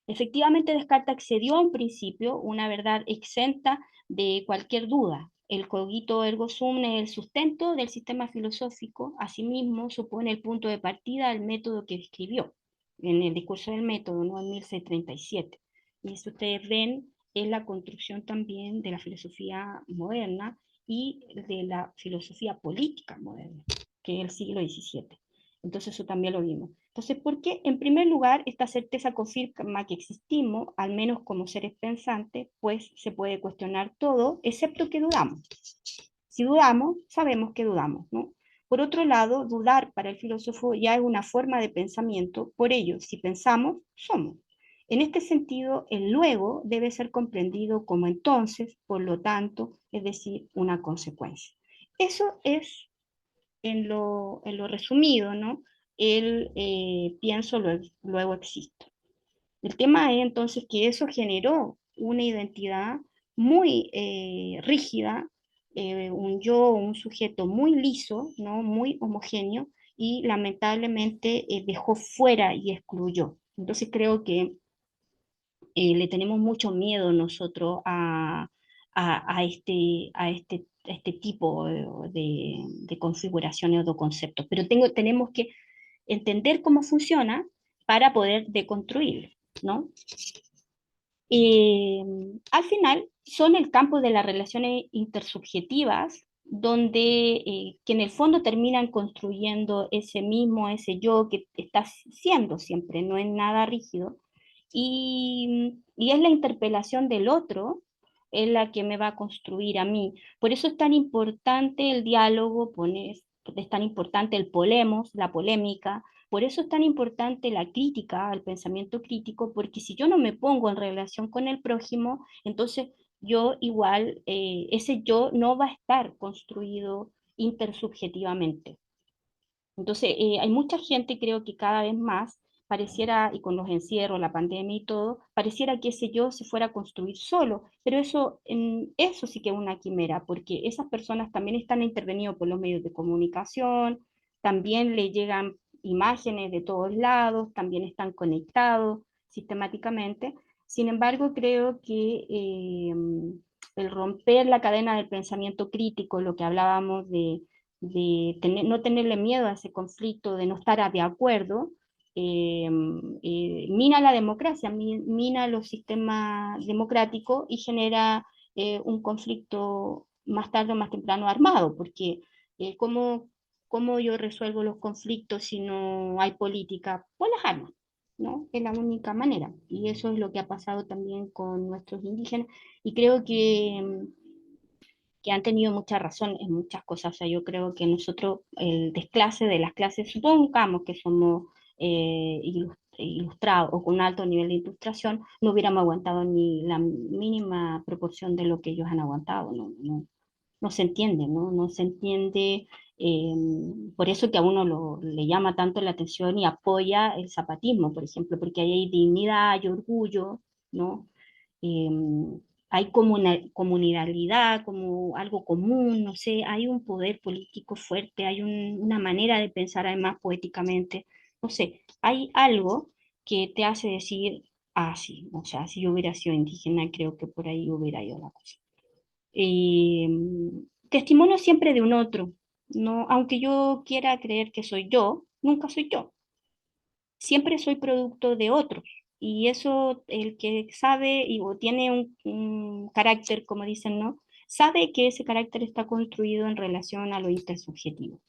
Efectivamente, Descartes accedió a un principio, una verdad exenta de cualquier duda. El cogito ergo sum es el sustento del sistema filosófico, asimismo supone el punto de partida del método que escribió en el discurso del método, ¿no? En 1637. Y eso ustedes ven es la construcción también de la filosofía moderna y de la filosofía política moderna, que es el siglo XVII. Entonces eso también lo vimos. Entonces, ¿por qué? En primer lugar, esta certeza confirma que existimos, al menos como seres pensantes, pues se puede cuestionar todo, excepto que dudamos. Si dudamos, sabemos que dudamos, ¿no? Por otro lado, dudar para el filósofo ya es una forma de pensamiento, por ello, si pensamos, somos. En este sentido, el luego debe ser comprendido como entonces, por lo tanto, es decir, una consecuencia. Eso es en lo resumido, ¿no? El pienso, luego existo. El tema es entonces que eso generó una identidad muy rígida, un yo, un sujeto muy liso, ¿no? Muy homogéneo, y lamentablemente dejó fuera y excluyó. Entonces creo que le tenemos mucho miedo nosotros a este tipo de configuraciones o de conceptos, pero tenemos que entender cómo funciona para poder deconstruirlo, ¿no? Al final son el campo de las relaciones intersubjetivas, donde que en el fondo terminan construyendo ese yo que está siendo siempre, no es nada rígido, y es la interpelación del otro, es la que me va a construir a mí. Por eso es tan importante el diálogo, es tan importante el polemos, la polémica, por eso es tan importante la crítica, el pensamiento crítico, porque si yo no me pongo en relación con el prójimo, entonces yo igual, ese yo no va a estar construido intersubjetivamente. Entonces, hay mucha gente, creo que cada vez más, pareciera, y con los encierros, la pandemia y todo, pareciera que ese yo se fuera a construir solo, pero eso sí que es una quimera, porque esas personas también están intervenidos por los medios de comunicación, también le llegan imágenes de todos lados, también están conectados sistemáticamente. Sin embargo, creo que el romper la cadena del pensamiento crítico, lo que hablábamos no tenerle miedo a ese conflicto, de no estar de acuerdo, mina la democracia, mina los sistemas democráticos y genera un conflicto más tarde o más temprano armado, porque ¿cómo yo resuelvo los conflictos si no hay política? Por las armas, ¿no? Es la única manera. Y eso es lo que ha pasado también con nuestros indígenas. Y creo que han tenido mucha razón en muchas cosas. O sea, yo creo que nosotros, el desclase de las clases, supongamos que somos ilustrados o con un alto nivel de ilustración, no hubiéramos aguantado ni la mínima proporción de lo que ellos han aguantado. No se entiende, ¿no? No se entiende. eh, por eso que a uno le llama tanto la atención y apoya el zapatismo, por ejemplo, porque ahí hay dignidad, hay orgullo, ¿no? eh, Hay como una comunalidad, como algo común, no sé, hay un poder político fuerte, hay una manera de pensar además poéticamente, no sé, hay algo que te hace decir, ah, sí, o sea, si yo hubiera sido indígena, creo que por ahí hubiera ido la cosa. Eh, Testimonio siempre de un otro, no, aunque yo quiera creer que soy yo, nunca soy yo, siempre soy producto de otros. Y eso, el que sabe o tiene un carácter, como dicen, ¿no? Sabe que ese carácter está construido en relación a lo intersubjetivo.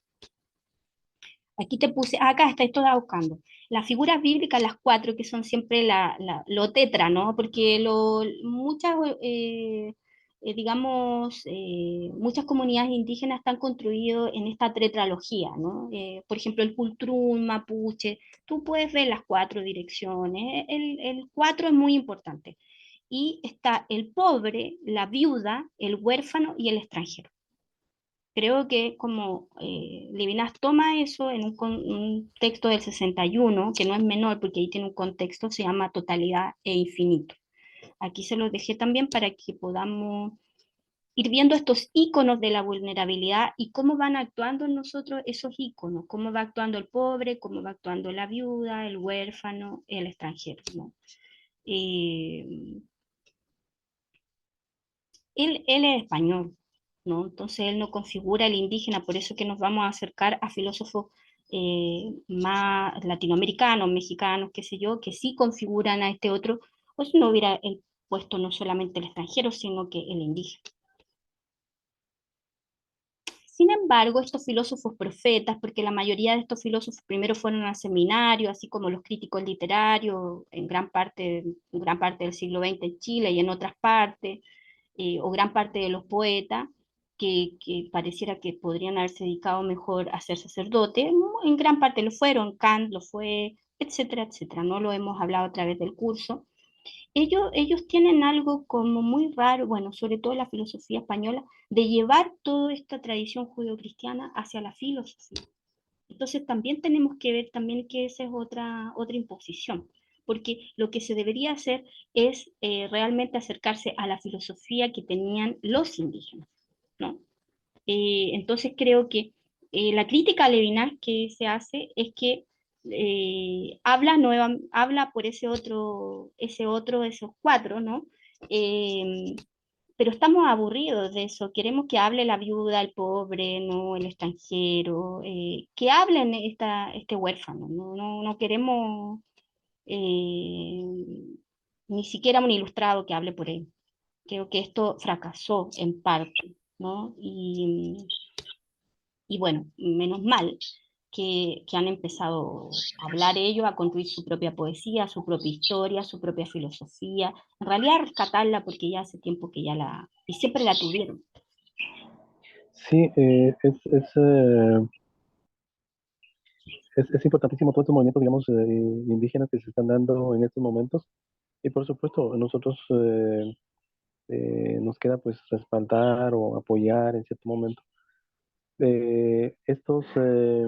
Aquí te puse, acá está, esto estaba buscando. Las figuras bíblicas, las cuatro, que son siempre lo tetra, ¿no? Porque muchas, muchas comunidades indígenas están construidas en esta tetralogía, ¿no? Por ejemplo, el Cultrún, Mapuche, tú puedes ver las cuatro direcciones. El cuatro es muy importante. Y está el pobre, la viuda, el huérfano y el extranjero. Creo que como Levinas toma eso en un texto del 61, que no es menor porque ahí tiene un contexto, se llama Totalidad e Infinito. Aquí se los dejé también para que podamos ir viendo estos íconos de la vulnerabilidad y cómo van actuando en nosotros esos íconos, cómo va actuando el pobre, cómo va actuando la viuda, el huérfano, el extranjero, ¿no? Eh, él es español, ¿no? Entonces él no configura el indígena, por eso que nos vamos a acercar a filósofos más latinoamericanos, mexicanos, qué sé yo, que sí configuran a este otro, pues no hubiera él puesto no solamente el extranjero, sino que el indígena. Sin embargo, estos filósofos profetas, porque la mayoría de estos filósofos primero fueron al seminario, así como los críticos literarios, en gran parte del siglo XX en Chile y en otras partes, o gran parte de los poetas, que pareciera que podrían haberse dedicado mejor a ser sacerdotes, ¿no? En gran parte lo fueron, Kant lo fue, etcétera, etcétera, no lo hemos hablado a través del curso. Ellos tienen algo como muy raro, bueno, sobre todo la filosofía española, de llevar toda esta tradición judeocristiana hacia la filosofía. Entonces también tenemos que ver también que esa es otra imposición, porque lo que se debería hacer es realmente acercarse a la filosofía que tenían los indígenas, ¿no? Entonces creo que la crítica levinas que se hace es que habla por esos cuatro, ¿no? Eh, pero estamos aburridos de eso, queremos que hable la viuda, el pobre, ¿no? El extranjero, que hablen este huérfano, no queremos eh, ni siquiera un ilustrado que hable por él. Creo que esto fracasó en parte, ¿no? Y bueno, menos mal que han empezado a hablar ellos, a construir su propia poesía, su propia historia, su propia filosofía, en realidad a rescatarla porque ya hace tiempo que y siempre la tuvieron. Sí, es importantísimo todos estos movimientos, digamos, indígenas que se están dando en estos momentos. Y por supuesto, nosotros nos queda pues respaldar o apoyar en cierto momento. Eh, estos, eh,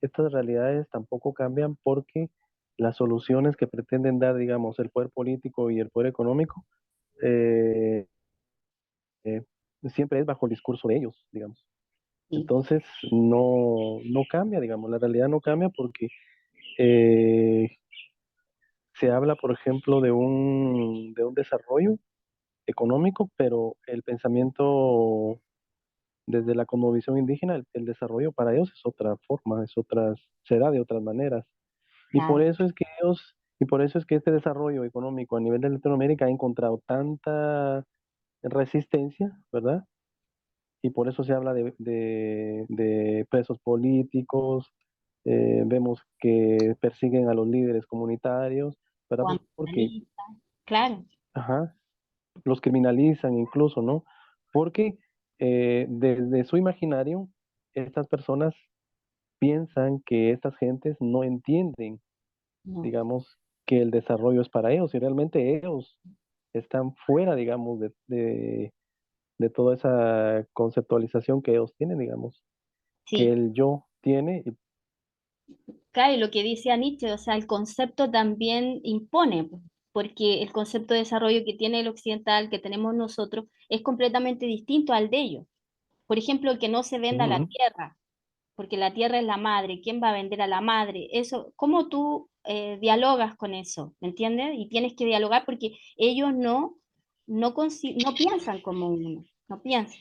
Estas realidades tampoco cambian porque las soluciones que pretenden dar, digamos, el poder político y el poder económico, eh, eh, siempre es bajo el discurso de ellos, digamos. Sí, Entonces, no cambia, digamos, la realidad no cambia porque eh, se habla, por ejemplo, de un desarrollo económico, pero el pensamiento desde la cosmovisión indígena, el desarrollo para ellos es otra forma, se da de otras maneras. Y por claro. eso es que y por eso es que este desarrollo económico a nivel de Latinoamérica ha encontrado tanta resistencia, ¿verdad? Y por eso se habla de presos políticos, vemos que persiguen a los líderes comunitarios, ¿verdad? O Porque, ambientalista, claro. ajá, los criminalizan incluso, ¿no? Porque desde su imaginario, estas personas piensan que estas gentes no entienden, No. digamos, que el desarrollo es para ellos y realmente ellos están fuera, digamos, de toda esa conceptualización que ellos tienen, digamos, que Sí, el yo tiene. claro, y lo que dice Nietzsche, o sea, el concepto también impone, pues, porque el concepto de desarrollo que tiene el occidental, que tenemos nosotros, es completamente distinto al de ellos. Por ejemplo, que no se venda la Ujú, tierra, porque la tierra es la madre, ¿quién va a vender a la madre? Eso, ¿cómo tú dialogas con eso? ¿Me entiendes? Y tienes que dialogar porque ellos no piensan como uno, no piensan.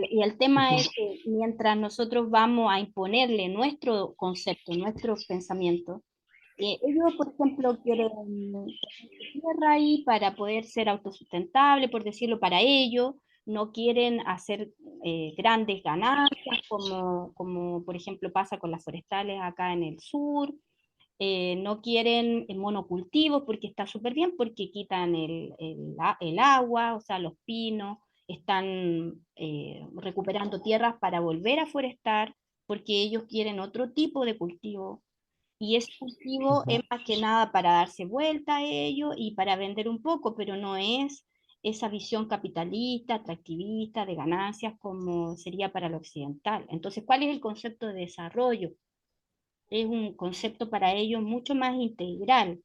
Y el tema ujú, es que mientras nosotros vamos a imponerle nuestro concepto, nuestros pensamientos, ellos, por ejemplo, quieren tierra ahí para poder ser autosustentable, por decirlo, para ellos, no quieren hacer grandes ganancias, como por ejemplo pasa con las forestales acá en el sur, no quieren monocultivos porque está súper bien, porque quitan el agua, o sea, los pinos, están recuperando tierras para volver a forestar, porque ellos quieren otro tipo de cultivo y ese cultivo ujú. es más que nada para darse vuelta a ello y para vender un poco, pero no es esa visión capitalista, atractivista, de ganancias como sería para lo occidental. Entonces, ¿cuál es el concepto de desarrollo? Es un concepto para ellos mucho más integral,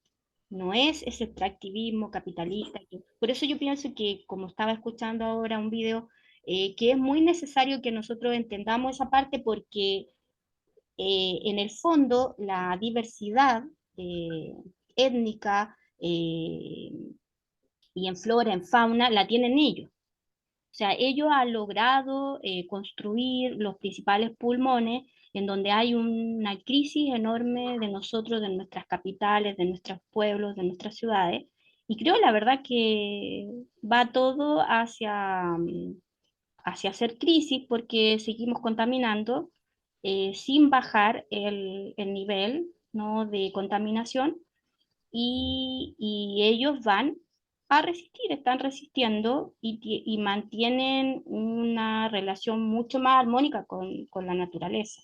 no es ese extractivismo capitalista. Por eso yo pienso que, como estaba escuchando ahora un video, que es muy necesario que nosotros entendamos esa parte porque en el fondo la diversidad eh, étnica y en flora, en fauna, la tienen ellos. O sea, ellos han logrado construir los principales pulmones en donde hay una crisis enorme de nosotros, de nuestras capitales, de nuestros pueblos, de nuestras ciudades. Y creo la verdad que va todo hacia hacer crisis porque seguimos contaminando sin bajar el nivel, ¿no?, de contaminación y ellos van a resistir, están resistiendo y mantienen una relación mucho más armónica con la naturaleza.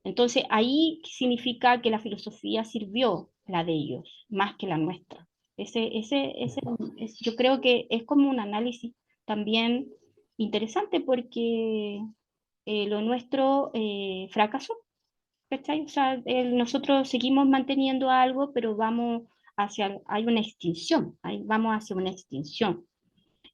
Entonces, ahí significa que la filosofía sirvió, la de ellos, más que la nuestra. Yo creo que es como un análisis también interesante porque lo nuestro fracasó, ¿cachai? O sea, nosotros seguimos manteniendo algo, pero hay una extinción, vamos hacia una extinción.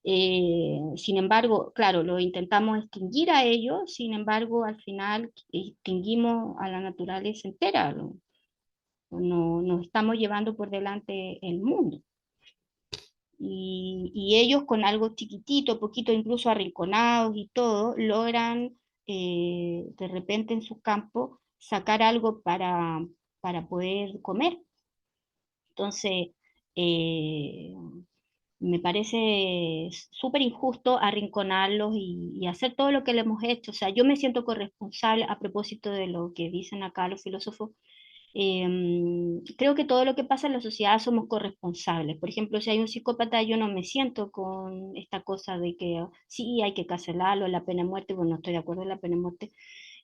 Sin embargo, claro, lo intentamos extinguir a ellos, sin embargo, al final extinguimos a la naturaleza entera, no, nos estamos llevando por delante el mundo. Y ellos con algo chiquitito, poquito, incluso arrinconados y todo, logran de repente en su campo sacar algo para poder comer. Entonces, eh, me parece súper injusto arrinconarlos y hacer todo lo que le hemos hecho. O sea, yo me siento corresponsable a propósito de lo que dicen acá los filósofos. Creo que todo lo que pasa en la sociedad somos corresponsables. Por ejemplo, si hay un psicópata, yo no me siento con esta cosa de que sí, hay que cancelarlo, la pena de muerte, bueno, no estoy de acuerdo en la pena de muerte.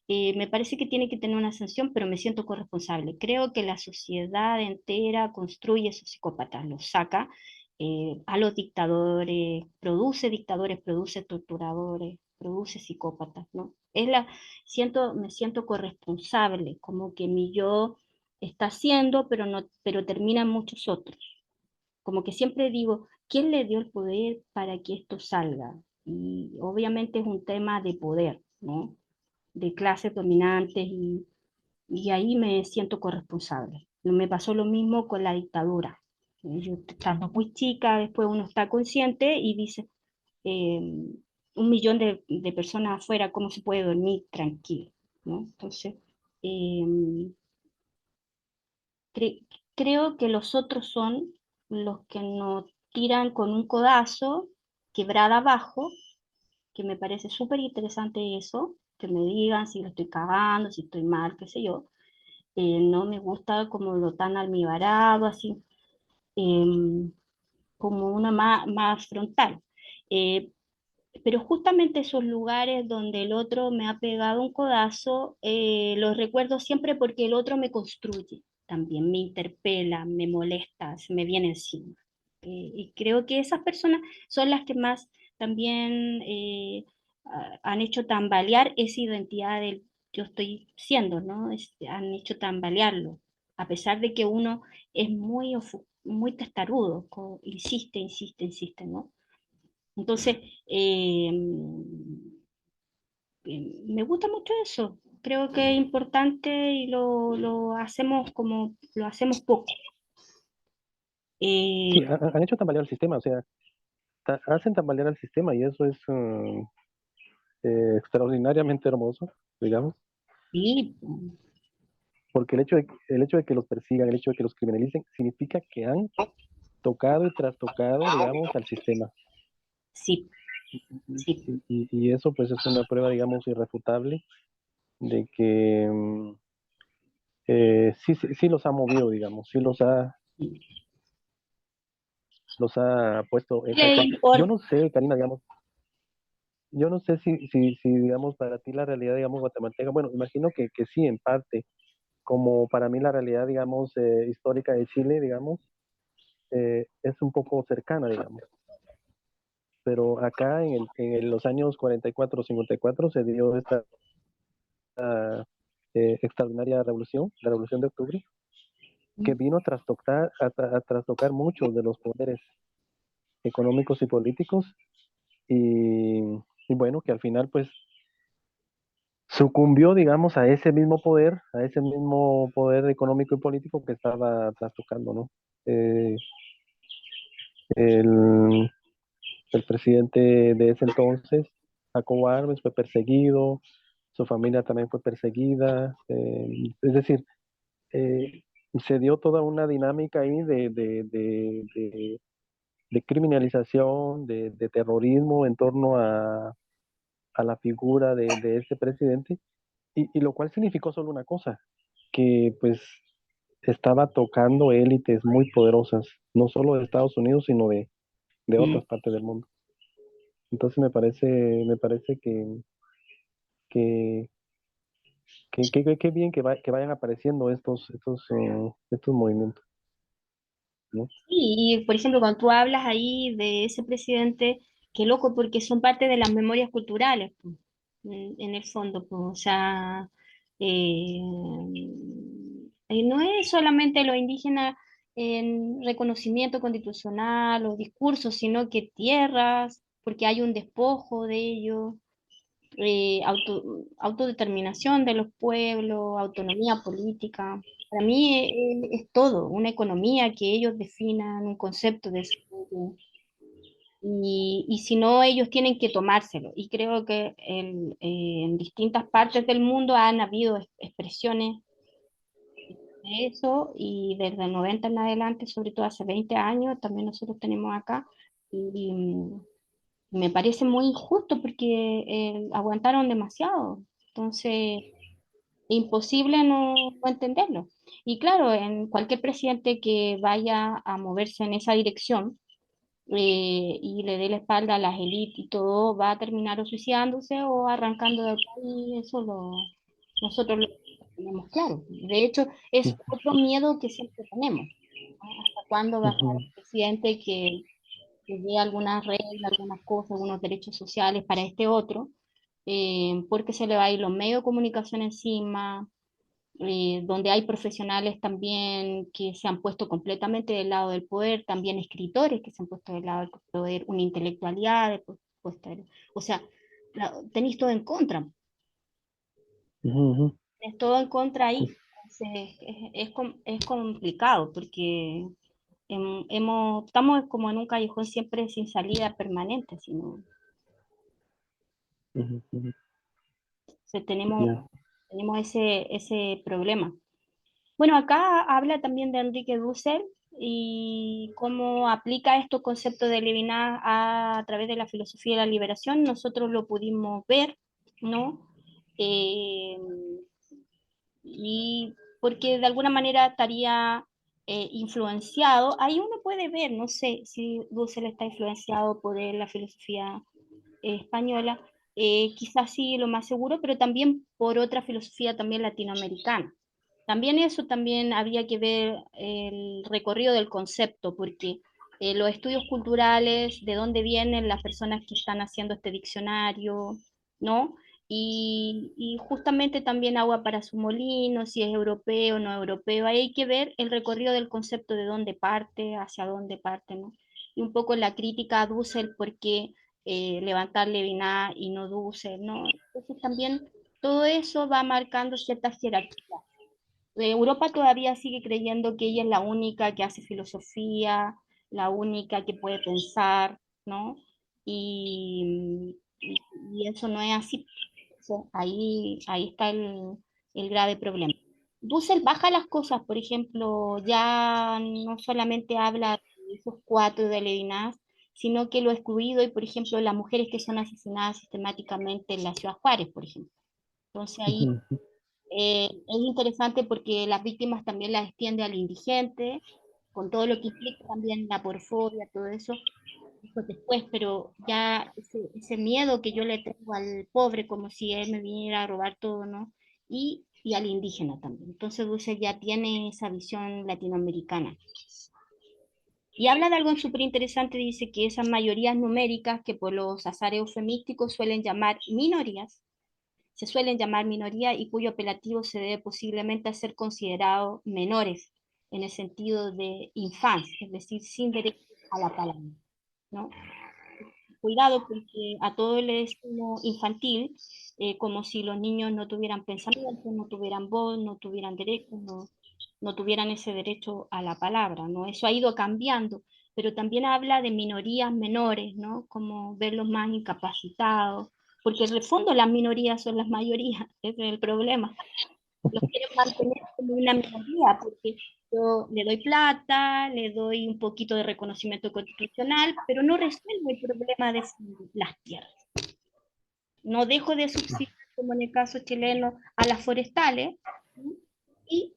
Me parece que tiene que tener una sanción, pero me siento corresponsable. Creo que la sociedad entera construye esos psicópatas, los saca a los dictadores, produce torturadores, produce psicópatas, ¿no? Me siento corresponsable, como que mi yo está haciendo, pero, no, pero terminan muchos otros. Como que siempre digo, ¿quién le dio el poder para que esto salga? Y obviamente es un tema de poder, ¿no? De clases dominantes y ahí me siento corresponsable. Me pasó lo mismo con la dictadura. Yo estaba muy chica, después uno está consciente y dice, eh, 1 millón de personas afuera, ¿cómo se puede dormir tranquilo? ¿No? Entonces, eh, cre- creo que los otros son los que nos tiran con un codazo, quebrada abajo, que me parece súper interesante eso, que me digan si lo estoy cagando, si estoy mal, qué sé yo. No me gusta como lo tan almibarado, así, em, como una más frontal. Eh, pero justamente esos lugares donde el otro me ha pegado un codazo, los recuerdo siempre porque el otro me construye, también me interpela, me molesta, se me viene encima. Y creo que esas personas son las que más también han hecho tambalear esa identidad del yo estoy siendo, ¿no? Han hecho tambalearlo, a pesar de que uno es muy testarudo, insiste, insiste, insiste, ¿no? Entonces, eh, me gusta mucho eso. Creo que es importante y lo hacemos como lo hacemos poco. Eh, Sí, han hecho tambalear el sistema, o sea, hacen tambalear el sistema y eso es extraordinariamente hermoso, digamos, sí, porque el hecho de que los persigan, el hecho de que los criminalicen, significa que han tocado y trastocado, digamos, al sistema. sí, sí, Y eso pues es una prueba, digamos, irrefutable de que sí, sí, sí los ha movido, digamos, sí sí. los ha puesto en Le jaque. Yo importa, no sé, Karina, digamos, yo no sé si, digamos, para ti la realidad, digamos, guatemalteca, bueno, imagino que sí, en parte, como para mí la realidad, digamos, histórica de Chile, digamos, es un poco cercana, digamos. Pero acá en los años 44, 54 se dio esta extraordinaria revolución, la revolución de octubre, que vino a trastocar muchos de los poderes económicos y políticos y bueno, que al final pues sucumbió, digamos, a ese mismo poder económico y político que estaba trastocando, ¿no? Eh, el, el presidente de ese entonces, Jacobo Arbenz, fue perseguido, su familia también fue perseguida, es decir, eh, se dio toda una dinámica ahí de criminalización, de terrorismo en torno a la figura de este presidente, y lo cual significó solo una cosa, que pues estaba tocando élites muy poderosas, no solo de Estados Unidos, sino de otras partes del mundo. Entonces me parece que, que bien que vayan apareciendo estos movimientos, ¿no? y por ejemplo, cuando tú hablas ahí de ese presidente, qué loco, porque son parte de las memorias culturales, pues, en el fondo, pues, o sea, eh, no es solamente los indígenas en reconocimiento constitucional o discursos, sino que tierras, porque hay un despojo de ellos, autodeterminación de los pueblos, autonomía política. Para mí es todo, una economía que ellos definan, un concepto de desarrollo. Y si no, ellos tienen que tomárselo. Y creo que en distintas partes del mundo han habido expresiones de eso y desde el 90 en adelante, sobre todo hace 20 años, también nosotros tenemos acá. Y me parece muy injusto porque aguantaron demasiado. Entonces, imposible no entenderlo. Y claro, en cualquier presidente que vaya a moverse en esa dirección y le dé la espalda a las élites y todo, va a terminar o suicidándose o arrancando del país. Nosotros lo tenemos claro. De hecho, es otro miedo que siempre tenemos. ¿No? ¿Hasta cuándo va a estar Ujú. un presidente que dé algunas reglas, algunas cosas, algunos derechos sociales para este otro? Porque se le va a ir los medios de comunicación encima, donde hay profesionales también que se han puesto completamente del lado del poder, también escritores que se han puesto del lado del poder, una intelectualidad, o sea, tenéis todo en contra, Ujú, ujú, tenéis todo en contra ahí. Entonces, es complicado porque estamos como en un callejón siempre sin salida permanente, sino, ujú, ujú. tenemos, Ya. tenemos ese problema. Bueno, acá habla también de Enrique Dussel y cómo aplica estos conceptos de Levinas a través de la filosofía de la liberación. Nosotros lo pudimos ver, ¿no? Eh, y porque de alguna manera estaría influenciado. Ahí uno puede ver, no sé si Dussel está influenciado por la filosofía española, quizás sí lo más seguro, pero también por otra filosofía también latinoamericana. También eso también había que ver el recorrido del concepto, porque los estudios culturales, de dónde vienen las personas que están haciendo este diccionario, ¿no? Y justamente también agua para su molino, si es europeo o no europeo, ahí hay que ver el recorrido del concepto de dónde parte, hacia dónde parte, ¿no? Y un poco la crítica a Dussel, porque levantar Levinas y no Dussel, ¿no? Entonces también todo eso va marcando ciertas jerarquías. Europa todavía sigue creyendo que ella es la única que hace filosofía, la única que puede pensar, ¿no? Y eso no es así. Entonces, ahí está el grave problema. Dussel baja las cosas, por ejemplo, ya no solamente habla de esos cuatro de Levinas, sino que lo excluido y, por ejemplo, las mujeres que son asesinadas sistemáticamente en la ciudad Juárez, por ejemplo. Entonces ahí Ujú, ujú. es interesante porque las víctimas también las extiende al indigente, con todo lo que implica también la porfobia, todo eso, pues después, pero ya ese miedo que yo le tengo al pobre, como si él me viniera a robar todo, ¿no? Y al indígena también. Entonces Dussel ya tiene esa visión latinoamericana. Y habla de algo súper interesante, dice que esas mayorías numéricas que por los azares eufemísticos se suelen llamar minoría y cuyo apelativo se debe posiblemente a ser considerados menores en el sentido de infancia, es decir, sin derecho a la palabra, ¿no? Cuidado porque a todo le decimos infantil, como si los niños no tuvieran pensamiento, no tuvieran voz, no tuvieran derecho, no tuvieran ese derecho a la palabra, ¿no? Eso ha ido cambiando, pero también habla de minorías menores, ¿no? Como verlos más incapacitados, porque en el fondo las minorías son las mayorías, ese es el problema. Los quieren mantener como una minoría, porque yo le doy plata, le doy un poquito de reconocimiento constitucional, pero no resuelvo el problema de las tierras. No dejo de subsidiar, como en el caso chileno, a las forestales, ¿sí?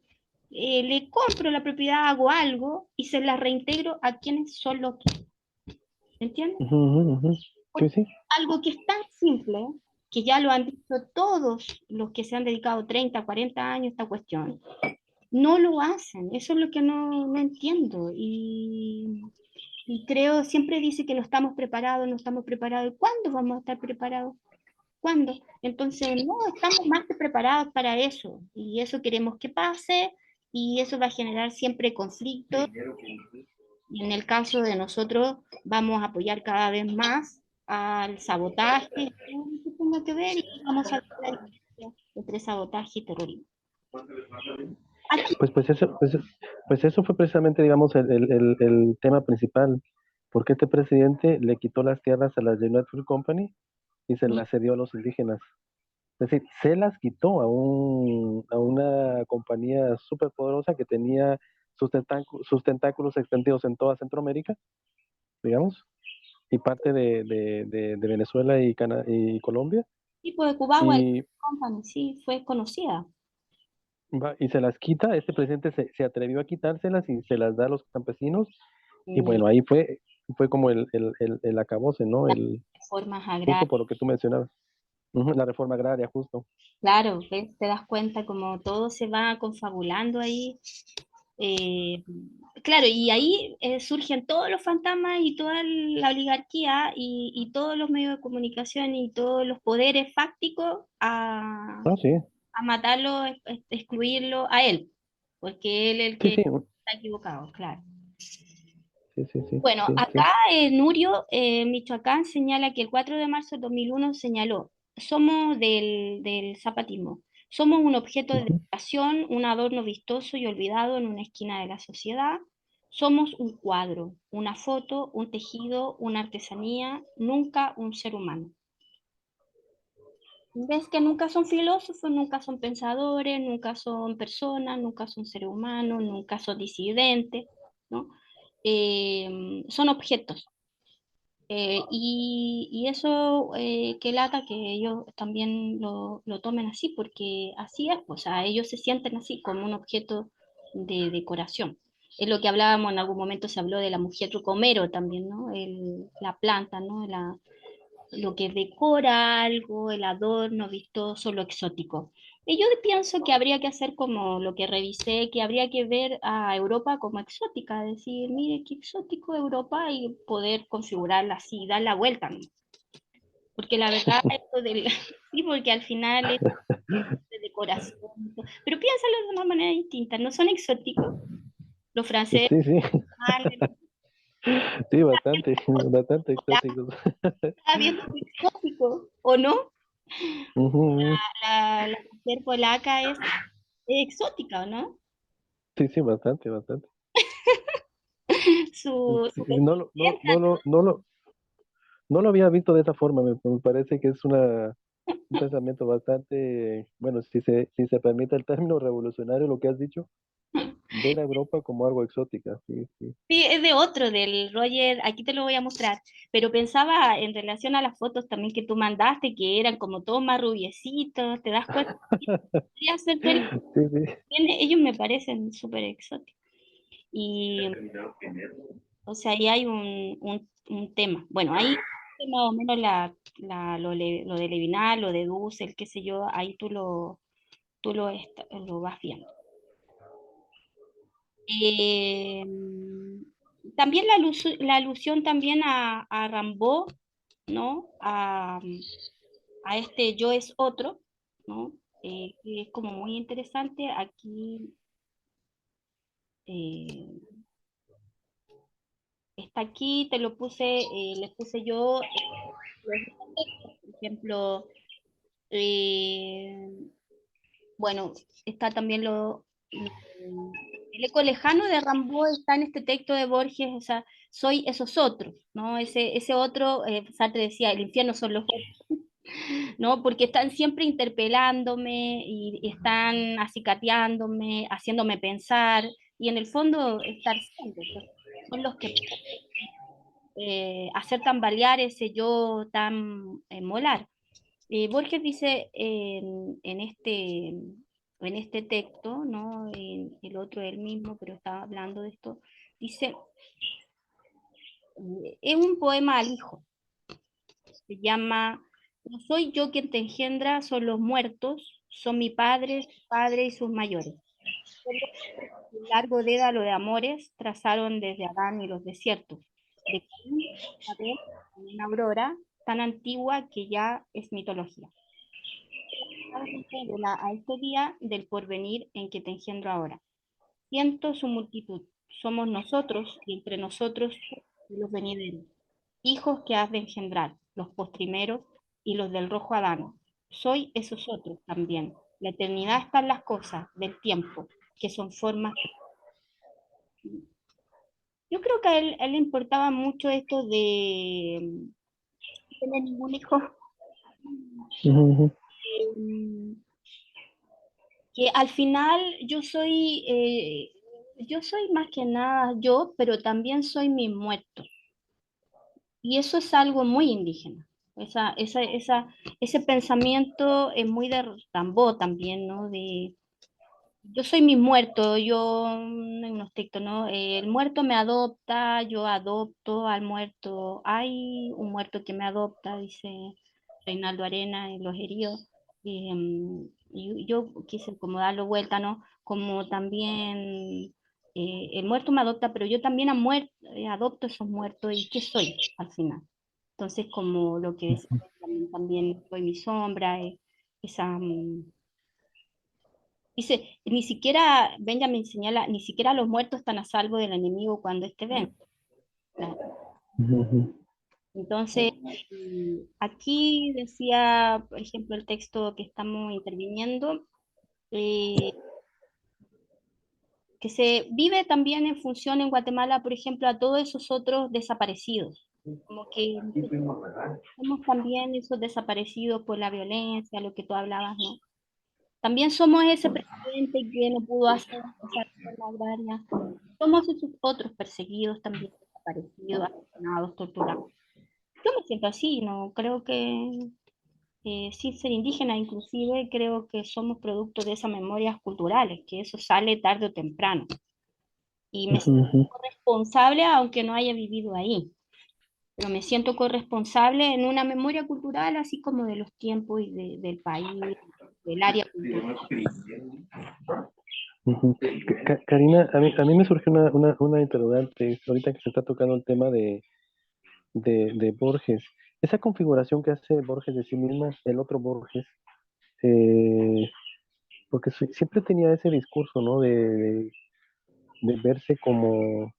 Y le compro la propiedad, hago algo y se la reintegro a quienes son los que, ¿entiendes? Ujú, ujú, ujú. Sí, sí. Algo que es tan simple, que ya lo han dicho todos los que se han dedicado 30, 40 años a esta cuestión, no lo hacen. Eso es lo que no entiendo. Y creo, siempre dice que no estamos preparados, no estamos preparados. ¿Cuándo vamos a estar preparados? ¿Cuándo? Entonces, no, estamos más que preparados para eso. Y eso queremos que pase y eso va a generar siempre conflictos. Y en el caso de nosotros, vamos a apoyar cada vez más al sabotaje, todo lo que tenga que ver, y vamos a hacer la diferencia entre sabotaje y terrorismo. Aquí, Pues, pues eso fue precisamente, digamos, el tema principal. Porque este presidente le quitó las tierras a la United Fruit Company y se las cedió a los indígenas. Es decir, se las quitó a una compañía súper poderosa que tenía sus tentáculos extendidos en toda Centroamérica, digamos, y parte de Venezuela y Colombia, tipo de Cubagua, el y, Company, sí, fue conocida. y se las quita. Este presidente se atrevió a quitárselas y se las da a los campesinos, y bueno, ahí fue como el acabose, ¿no? Formas Justo agrarias. por lo que tú mencionabas. Ujú, la reforma agraria, justo. Claro, ¿ves? Te das cuenta como todo se va confabulando ahí. Eh, claro, y ahí surgen todos los fantasmas y toda la oligarquía y todos los medios de comunicación y todos los poderes fácticos Ah, sí. a matarlo, excluirlo a él, porque él es el Sí, que sí, está equivocado, claro. sí, sí, sí, Bueno, sí, sí. acá Nurio, Michoacán, señala que el 4 de marzo de 2001 señaló, somos del zapatismo, somos un objeto de Ujú. decoración, un adorno vistoso y olvidado en una esquina de la sociedad, somos un cuadro, una foto, un tejido, una artesanía, nunca un ser humano. Ves que nunca son filósofos, nunca son pensadores, nunca son personas, nunca son seres humanos, nunca son disidentes, ¿no? Son objetos. Y eso, que lata que ellos también lo tomen así, porque así es, pues, o sea, ellos se sienten así, como un objeto de decoración. Es lo que hablábamos en algún momento, se habló de la mujer Romero también, ¿no? La planta, ¿no? Lo que decora algo, el adorno vistoso, lo exótico. Y yo pienso que habría que hacer como lo que revisé, que habría que ver a Europa como exótica, decir, mire qué exótico Europa y poder configurarla así, dar la vuelta, ¿no? Porque la verdad, esto del, sí, porque al final es de decoración, pero piénsalo de una manera distinta, no son exóticos. Los franceses, Sí, sí, alemales, sí, bastante, bastante exóticos. está viendo qué exótico, ¿o no? Ujú. La mujer polaca es exótica, ¿no? Sí, sí, bastante, bastante. Su No lo, no, vestimenta, no lo había visto de esa forma, me parece que es un pensamiento bastante, bueno, si se permite el término revolucionario, lo que has dicho, ver a Europa como algo exótica, sí, sí. sí, es de otro, del Roger, aquí te lo voy a mostrar, pero pensaba en relación a las fotos también que tú mandaste, que eran como todos más rubiecitos, ¿te das cuenta? Podría ser tú Sí, sí. ellos me parecen súper exóticos. Y, o sea, ahí hay un tema. Bueno, ahí más o menos lo de Levinas, lo de Dussel, qué sé yo, ahí lo vas viendo. Eh, También la alusión también a Rambo, ¿no? A este Yo es otro, ¿no? Que es como muy interesante. Aquí eh, está aquí, te lo puse, les puse yo los textos, por ejemplo, eh, bueno, está también el eco lejano de Rambo está en este texto de Borges, o sea, soy esos otros, ¿no? Ese otro, Sartre decía, el infierno son los otros, ¿no? Porque están siempre interpelándome y están acicateándome, haciéndome pensar, y en el fondo estar siendo, pues, son los que hacer tambalear ese yo tan molar. Borges dice en este texto, ¿no? El otro es el mismo, pero está hablando de esto, dice, es un poema al hijo, se llama, no soy yo quien te engendra, son los muertos, son mi padre, su padre y sus mayores. Son los que un largo dédalo de amores trazaron desde Adán y los desiertos, de Caín a Abel, en una aurora tan antigua que ya es mitología. A este día del porvenir en que te engendro ahora. Siento su multitud, somos nosotros y entre nosotros y los venideros, hijos que has de engendrar, los postrimeros y los del rojo Adán. Soy esos otros también. La eternidad está en las cosas del tiempo, que son formas. Yo creo que a él le importaba mucho esto de no tener ningún hijo, Ujú, eh, que al final yo soy más que nada yo, pero también soy mi muerto. Y eso es algo muy indígena. Ese pensamiento es muy de Rimbaud también, ¿no? De, yo soy mi muerto, hay unos textos, ¿no? El muerto me adopta, yo adopto al muerto. Hay un muerto que me adopta, dice Reinaldo Arena en Los Heridos. Y yo quise como darlo vuelta, ¿no? Como también el muerto me adopta, pero yo también adopto esos muertos. ¿Y qué soy al final? Entonces, como lo que decía, también soy mi sombra, esa, Dice, ni siquiera, Benjamin señala, ni siquiera los muertos están a salvo del enemigo cuando éste ven. Ujú. Entonces, aquí decía, por ejemplo, el texto que estamos interviniendo, eh, que se vive también en función en Guatemala, por ejemplo, a todos esos otros desaparecidos. Como que somos también esos desaparecidos por la violencia, lo que tú hablabas, ¿no? También somos ese presidente que no pudo hacer esa reforma agraria. Somos esos otros perseguidos también, desaparecidos, asesinados, torturados. Yo me siento así, ¿no? Creo que sin ser indígena, inclusive, creo que somos producto de esas memorias culturales, que eso sale tarde o temprano. Y me siento Ujú. responsable aunque no haya vivido ahí, pero me siento corresponsable en una memoria cultural, así como de los tiempos y del país, del área cultural. Ujú. Karina, a mí me surgió una interrogante ahorita que se está tocando el tema de Borges. Esa configuración que hace Borges de sí mismo, el otro Borges, eh, porque siempre tenía ese discurso, ¿no? De verse como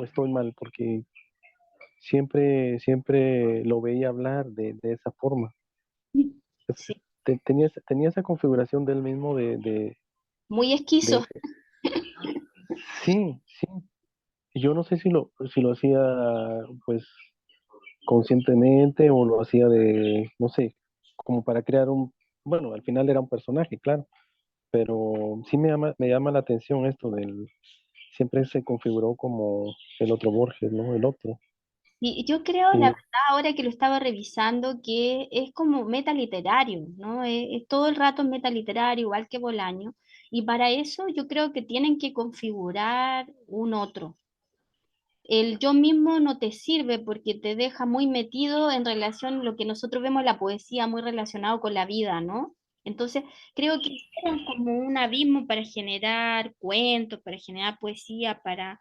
estoy mal, porque siempre lo veía hablar de esa forma. Sí, Tenía esa configuración del mismo muy esquizo. de- sí, sí. Yo no sé si lo hacía pues conscientemente o lo hacía no sé, como para crear bueno, al final era un personaje, claro, pero sí me llama la atención esto siempre se configuró como el otro Borges, ¿no? El otro. Y yo creo, la Y, verdad, ahora que lo estaba revisando, que es como metaliterario, ¿no? Es todo el rato metaliterario, igual que Bolaño. Y para eso yo creo que tienen que configurar un otro. El yo mismo no te sirve porque te deja muy metido en relación a lo que nosotros vemos en la poesía, muy relacionado con la vida, ¿no? Entonces, creo que hicieron como un abismo para generar cuentos, para generar poesía, para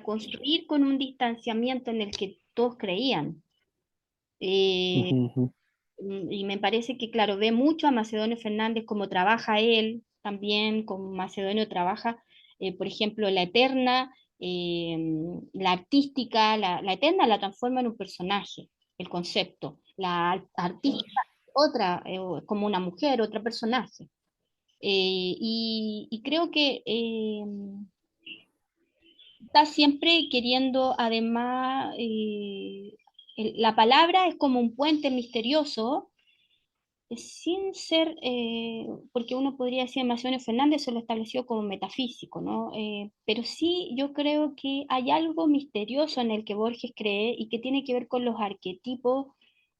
construir con un distanciamiento en el que todos creían. Eh, ujú, ujú, y me parece que, claro, ve mucho a Macedonio Fernández como trabaja él, también como Macedonio trabaja, por ejemplo, la Eterna, eh, la artística, la Eterna la transforma en un personaje, el concepto, la artística, otra, como una mujer, otro personaje. Y creo que está siempre queriendo, además, la palabra es como un puente misterioso sin ser, porque uno podría decir Macedonio Fernández se lo estableció como metafísico, ¿no? Pero sí yo creo que hay algo misterioso en el que Borges cree y que tiene que ver con los arquetipos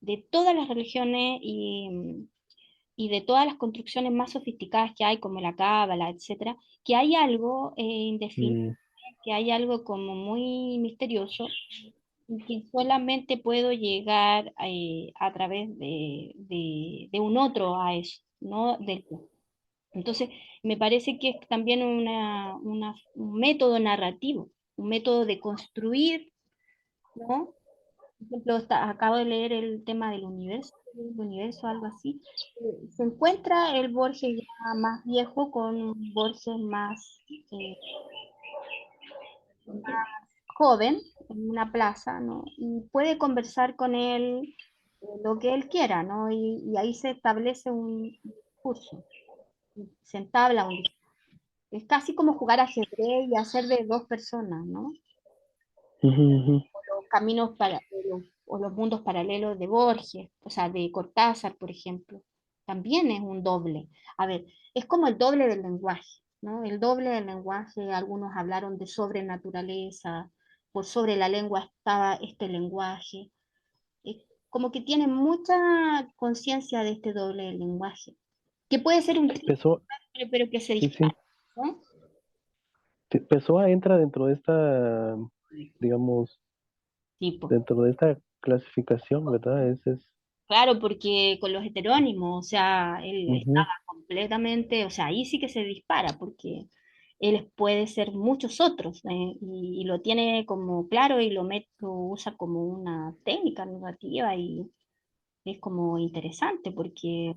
de todas las religiones y de todas las construcciones más sofisticadas que hay, como la cábala, etcétera, que hay algo indefinible, mm, que hay algo como muy misterioso y que solamente puedo llegar a través de un otro a eso, no del tú. Entonces, me parece que es también un método narrativo, un método de construir, ¿no? Por ejemplo, acabo de leer el tema del universo, algo así. Se encuentra el Borges ya más viejo con un Borges más joven en una plaza, ¿no? Y puede conversar con él lo que él quiera, ¿no? Y ahí se establece un discurso, se entabla un discurso. Es casi como jugar ajedrez y hacer de dos personas, ¿no? ujú, ujú. Los caminos o los mundos paralelos de Borges, o sea, de Cortázar, por ejemplo, también es un doble. A ver, es como el doble del lenguaje, ¿no? El doble del lenguaje, algunos hablaron de sobrenaturaleza, por sobre la lengua estaba este lenguaje. Como que tienen mucha conciencia de este doble del lenguaje, que puede ser un triste, Pessoa, pero que se sí, sí. dispara, ¿no? Pessoa entra dentro de esta, digamos, Tipo. dentro de esta clasificación, ¿verdad? Ese es. Claro, porque con los heterónimos, o sea, él Ujú, estaba completamente, o sea, ahí sí que se dispara, porque él puede ser muchos otros, y lo tiene como claro y lo usa como una técnica narrativa y es como interesante porque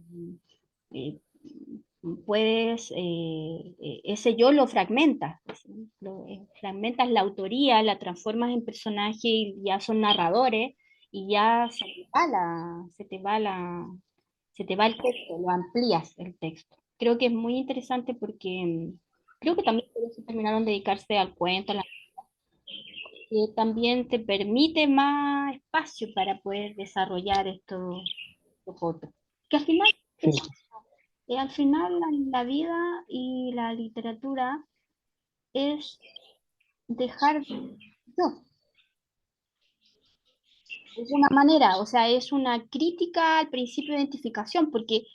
eh, puedes, ese yo lo fragmentas, fragmentas la autoría, la transformas en personaje y ya son narradores y ya se te va el texto, lo amplías el texto. Creo que es muy interesante porque creo que también por eso terminaron de dedicarse al cuento, que también te permite más espacio para poder desarrollar estos otros. Que al final Sí. al final la vida y la literatura es dejar yo, de alguna manera, o sea, es una crítica al principio de identificación, porque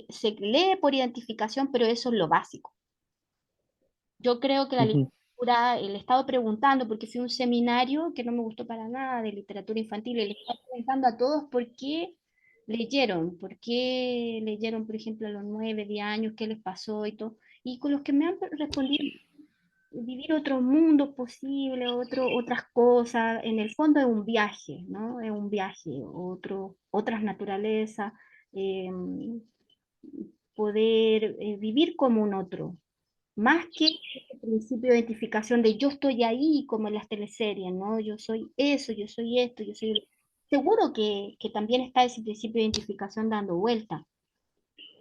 se lee por identificación, pero eso es lo básico. Yo creo que la Ujú. literatura, le he estado preguntando, porque fui a un seminario que no me gustó para nada de literatura infantil, y le estaba preguntando a todos por qué leyeron, por ejemplo, a los 9, 10 años, qué les pasó y todo. Y con los que me han respondido, vivir otros mundos posibles, otras cosas, en el fondo es un viaje, ¿no? Es un viaje, otras naturalezas, eh, poder vivir como un otro, más que ese principio de identificación de yo estoy ahí, como en las teleseries, ¿no? Yo soy eso, yo soy esto, yo soy... Seguro que también está ese principio de identificación dando vuelta,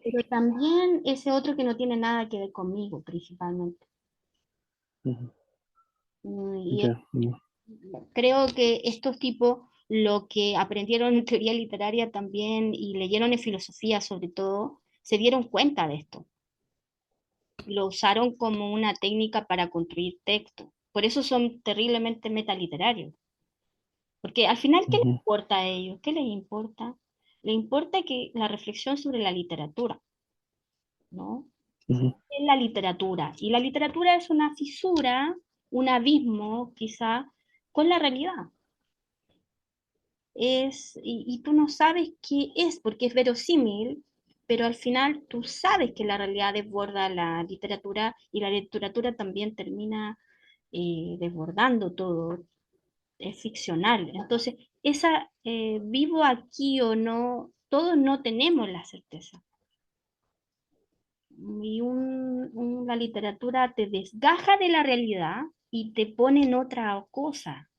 pero también ese otro que no tiene nada que ver conmigo, principalmente. Ujú. Y Ya, ya. creo que estos tipos, lo que aprendieron en teoría literaria también y leyeron en filosofía sobre todo, se dieron cuenta de esto. Lo usaron como una técnica para construir texto. Por eso son terriblemente metaliterarios. Porque al final, ¿qué les Ujú. importa a ellos? ¿Qué les importa? Les importa que la reflexión sobre la literatura, ¿no? Ujú. Es la literatura. Y la literatura es una fisura, un abismo, quizá, con la realidad. Y tú no sabes qué es, porque es verosímil, pero al final tú sabes que la realidad desborda la literatura y la literatura también termina desbordando todo, es ficcional. Entonces, vivo aquí o no, todos no tenemos la certeza. Y la literatura te desgaja de la realidad y te pone en otra cosa.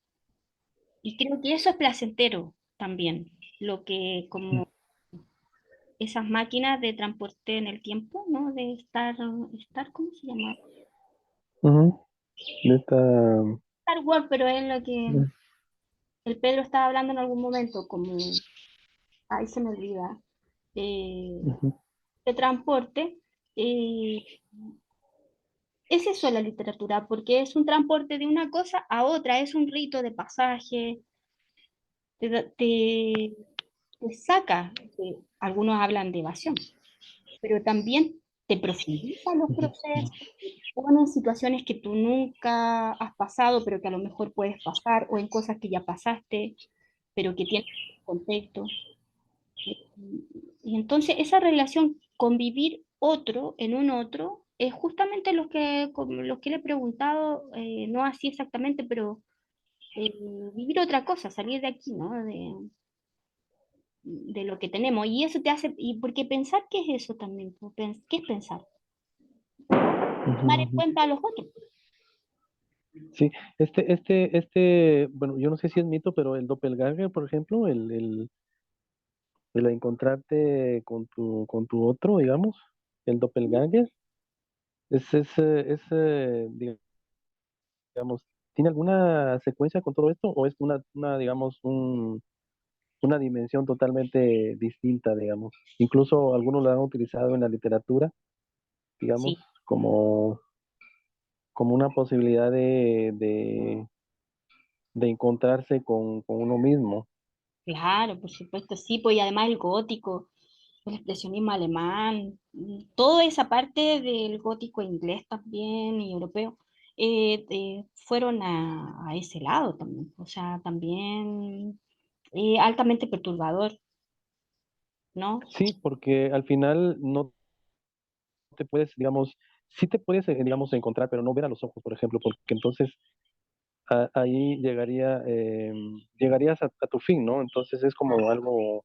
Y creo que eso es placentero también, lo que como esas máquinas de transporte en el tiempo, ¿no? De ¿cómo se llama? Ujú. De esta... Star Wars, pero es lo que el Pedro estaba hablando en algún momento, como, ahí se me olvida, eh, Ujú. de transporte. eh, es eso la literatura, porque es un transporte de una cosa a otra, es un rito de pasaje, te, da- te, te saca, algunos hablan de evasión, pero también te profundiza los Ujú. procesos, te pone en situaciones que tú nunca has pasado, pero que a lo mejor puedes pasar, o en cosas que ya pasaste, pero que tienen contexto. Y entonces esa relación con vivir otro en un otro es justamente como lo que le he preguntado, no así exactamente, pero eh, vivir otra cosa, salir de aquí, ¿no? De lo que tenemos. Y eso te hace, y porque pensar, ¿qué es eso también? ¿Qué es pensar? Ujú. Tomar en Ujú. cuenta a los otros. Sí, bueno, yo no sé si es mito, pero el doppelganger, por ejemplo, el encontrarte con tu otro, digamos, el doppelganger, digamos, ¿tiene alguna secuencia con todo esto o es digamos, una dimensión totalmente distinta, digamos? Incluso algunos lo han utilizado en la literatura, digamos, Sí, como una posibilidad de encontrarse con uno mismo. claro, por supuesto, sí, pues y además el gótico, el expresionismo alemán, toda esa parte del gótico inglés también y europeo, fueron a ese lado también, o sea, también altamente perturbador, ¿no? Sí, porque al final no te puedes, digamos, sí te puedes, digamos, encontrar, pero no ver a los ojos, por ejemplo, porque entonces ahí llegarías a tu fin, ¿no? Entonces es como Te algo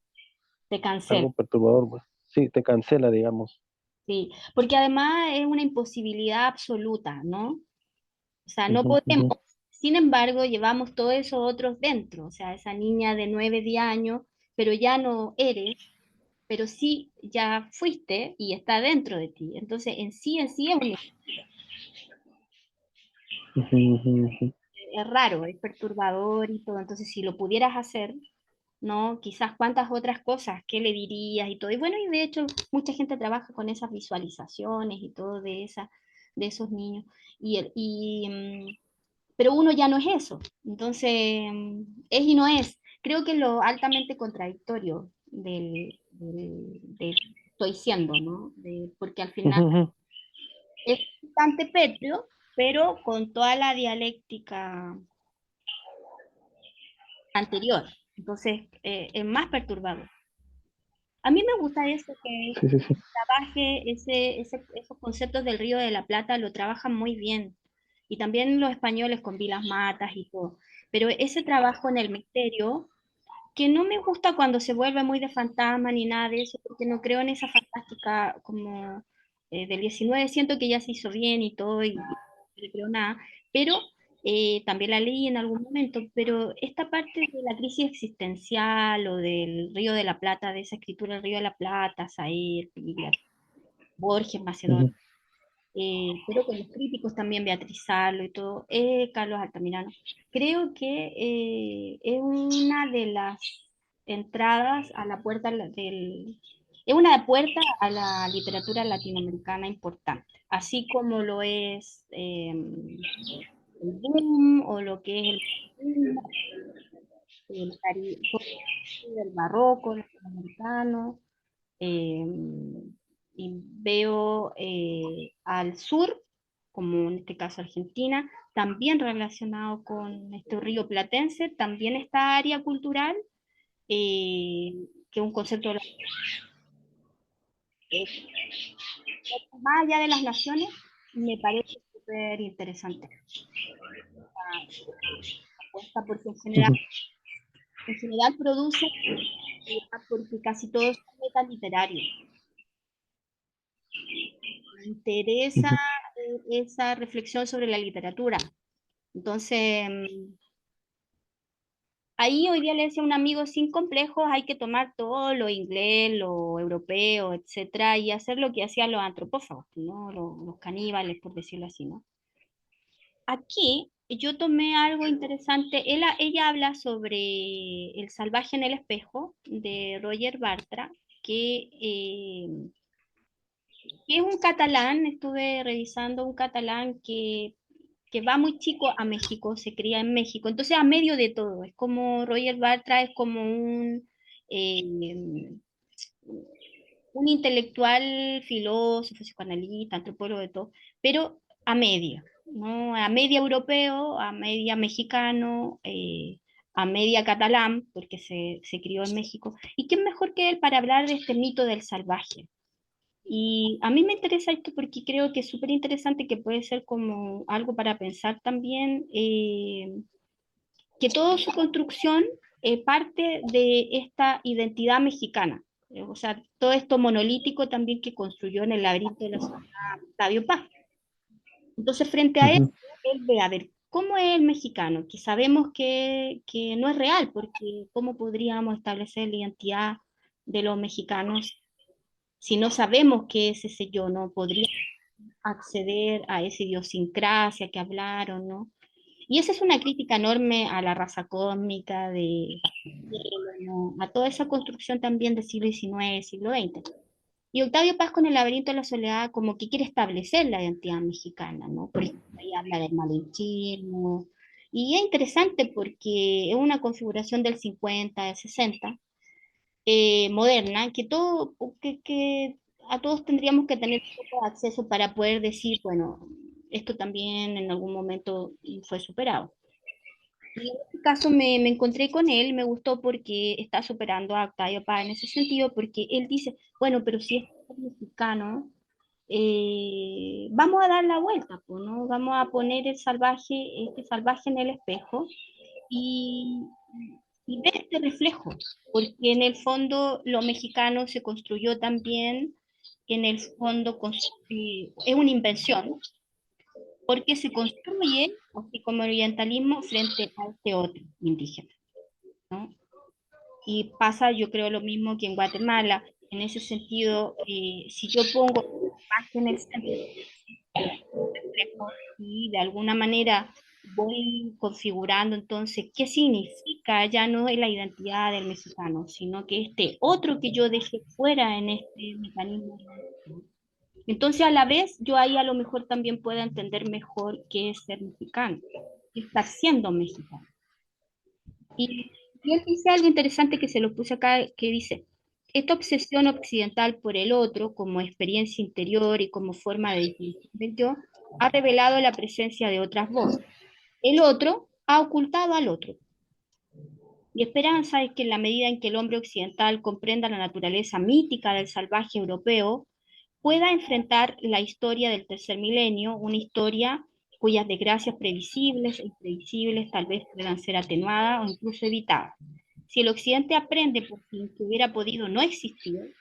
cancela. perturbador, pues. Sí, te cancela, digamos. Sí, porque además es una imposibilidad absoluta, ¿no? O sea, no Ujú, podemos, ujú. sin embargo, llevamos todos esos otros dentro, o sea, esa niña de 9, 10 años, pero ya no eres, pero sí ya fuiste y está dentro de ti. Entonces, en sí Ujú, ujú, ujú. es raro, es perturbador y todo. Entonces, si lo pudieras hacer, ¿no? Quizás cuántas otras cosas, ¿qué le dirías y todo? Y bueno, y de hecho, mucha gente trabaja con esas visualizaciones y todo de esos niños. Pero uno ya no es eso. Entonces, es y no es. Creo que lo altamente contradictorio del estoy siendo, ¿no? Porque al final Ujú, ujú. es bastante pétreo, pero con toda la dialéctica anterior. Entonces, es más perturbador. A mí me gusta eso, que Sí, sí, sí. trabaje esos conceptos del Río de la Plata, lo trabajan muy bien. Y también los españoles con Vilas Matas y todo. Pero ese trabajo en el misterio, que no me gusta cuando se vuelve muy de fantasma ni nada de eso, porque no creo en esa fantástica como del 19, siento que ya se hizo bien y todo, y no le creo nada, pero también la leí en algún momento, pero esta parte de la crisis existencial o del Río de la Plata, de esa escritura del Río de la Plata, Saer, Pilar, Borges, Macedonio, Ujú, pero con los críticos también, Beatriz Sarlo y todo, Carlos Altamirano. Creo que es una de las entradas a la puerta es una puerta a la literatura latinoamericana importante, así como lo es el boom o lo que es el barroco latinoamericano, eh, y veo al sur, como en este caso Argentina, también relacionado con este río platense, también esta área cultural, eh, que es un concepto eh, más allá de las naciones, me parece súper interesante la apuesta, porque ujú, en general produce, porque casi todos son metas literarios. Me interesa ujú. esa reflexión sobre la literatura. Entonces, ahí hoy día le decía a un amigo, sin complejos, hay que tomar todo lo inglés, lo europeo, etcétera, y hacer lo que hacían los antropófagos, ¿no? Los caníbales, por decirlo así, ¿no? Aquí yo tomé algo interesante. Ella habla sobre El salvaje en el espejo de Roger Bartra, que es un catalán, estuve revisando un catalán que va muy chico a México, se cría en México, entonces a medio de todo, es como Roger Bartra, es como eh, un intelectual, filósofo, psicoanalista, antropólogo de todo, pero a media, ¿no? A media europeo, a media mexicano, a media catalán, porque se crió en México. ¿Y quién mejor que él para hablar de este mito del salvaje? Y a mí me interesa esto porque creo que es súper interesante, que puede ser como algo para pensar también, que toda su construcción parte de esta identidad mexicana. O sea, todo esto monolítico también que construyó en el laberinto de la ciudad Octavio Paz. Entonces, frente a eso, Ujú, él ve, a ver, ¿cómo es el mexicano? Que sabemos que no es real, porque ¿cómo podríamos establecer la identidad de los mexicanos si no sabemos qué es ese yo? No podría acceder a esa idiosincrasia que hablaron, ¿no? Y esa es una crítica enorme a la raza cósmica, ¿no? A toda esa construcción también del siglo XIX, siglo XX. Y Octavio Paz con El laberinto de la soledad como que quiere establecer la identidad mexicana, ¿no? Por ejemplo, ahí habla del malinchismo. Y es interesante porque es una configuración del 50, del 60, moderna, que a todos tendríamos que tener un poco de acceso para poder decir, bueno, esto también en algún momento fue superado. Y en este caso me encontré con él, me gustó porque está superando a Octavio Paz en ese sentido, porque él dice, bueno, pero si es mexicano, vamos a dar la vuelta, pues, ¿no? Vamos a poner este salvaje en el espejo y, y ver este reflejo, porque en el fondo lo mexicano se construyó también en el fondo es una invención, porque se construye, así como el orientalismo, frente a este otro indígena, ¿no? Y pasa, yo creo, lo mismo que en Guatemala. En ese sentido, si yo pongo más en el centro y de alguna manera voy configurando entonces qué significa, ya no es la identidad del mexicano, sino que este otro que yo dejé fuera en este mecanismo. Entonces, a la vez, yo ahí a lo mejor también puedo entender mejor qué es ser mexicano, qué es estar siendo mexicano. Y él dice algo interesante que se lo puse acá, que dice, esta obsesión occidental por el otro como experiencia interior y como forma de definición del yo, ha revelado la presencia de otras voces. El otro ha ocultado al otro. Mi esperanza es que en la medida en que el hombre occidental comprenda la naturaleza mítica del salvaje europeo, pueda enfrentar la historia del tercer milenio, una historia cuyas desgracias previsibles e impredecibles tal vez puedan ser atenuadas o incluso evitadas. Si el occidente aprende por fin que hubiera podido no existir,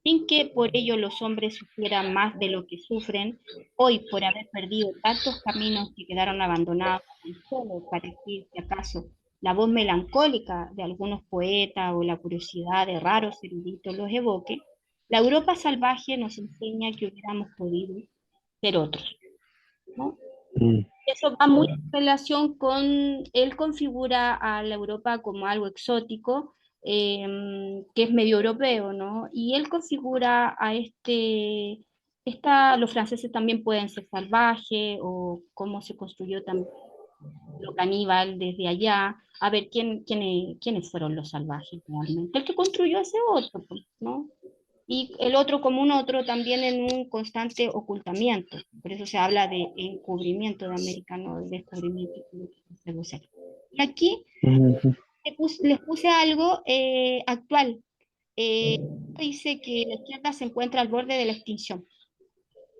sin que por ello los hombres sufrieran más de lo que sufren, hoy por haber perdido tantos caminos que quedaron abandonados, solo para decir si acaso la voz melancólica de algunos poetas o la curiosidad de raros eruditos los evoque, la Europa salvaje nos enseña que hubiéramos podido ser otros, ¿no? Eso va muy en relación con, él configura a la Europa como algo exótico, que es medio europeo, ¿no? Y él configura a los franceses también pueden ser salvajes, o cómo se construyó también lo caníbal desde allá, a ver quiénes fueron los salvajes realmente. El que construyó ese otro, pues, ¿no? Y el otro como un otro también en un constante ocultamiento. Por eso se habla de encubrimiento de América, no de descubrimiento. Y aquí les puse algo actual. Dice que la izquierda se encuentra al borde de la extinción.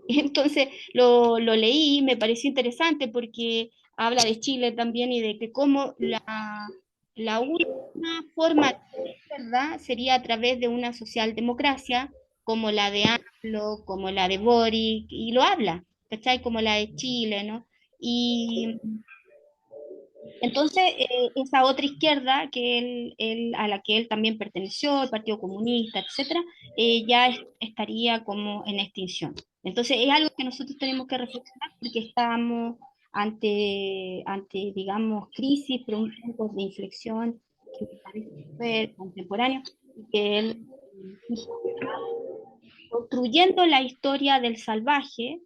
Entonces lo leí, me pareció interesante porque habla de Chile también y de que cómo la última forma de izquierda sería a través de una socialdemocracia como la de AMLO, como la de Boric, y lo habla, ¿cachai? Como la de Chile, ¿no? Y entonces, esa otra izquierda a la que él también perteneció, el Partido Comunista, etcétera, ya estaría como en extinción. Entonces, es algo que nosotros tenemos que reflexionar porque estamos ante digamos, crisis, pero un punto de inflexión que me parece súper contemporáneo, y que él construyendo la historia del salvaje,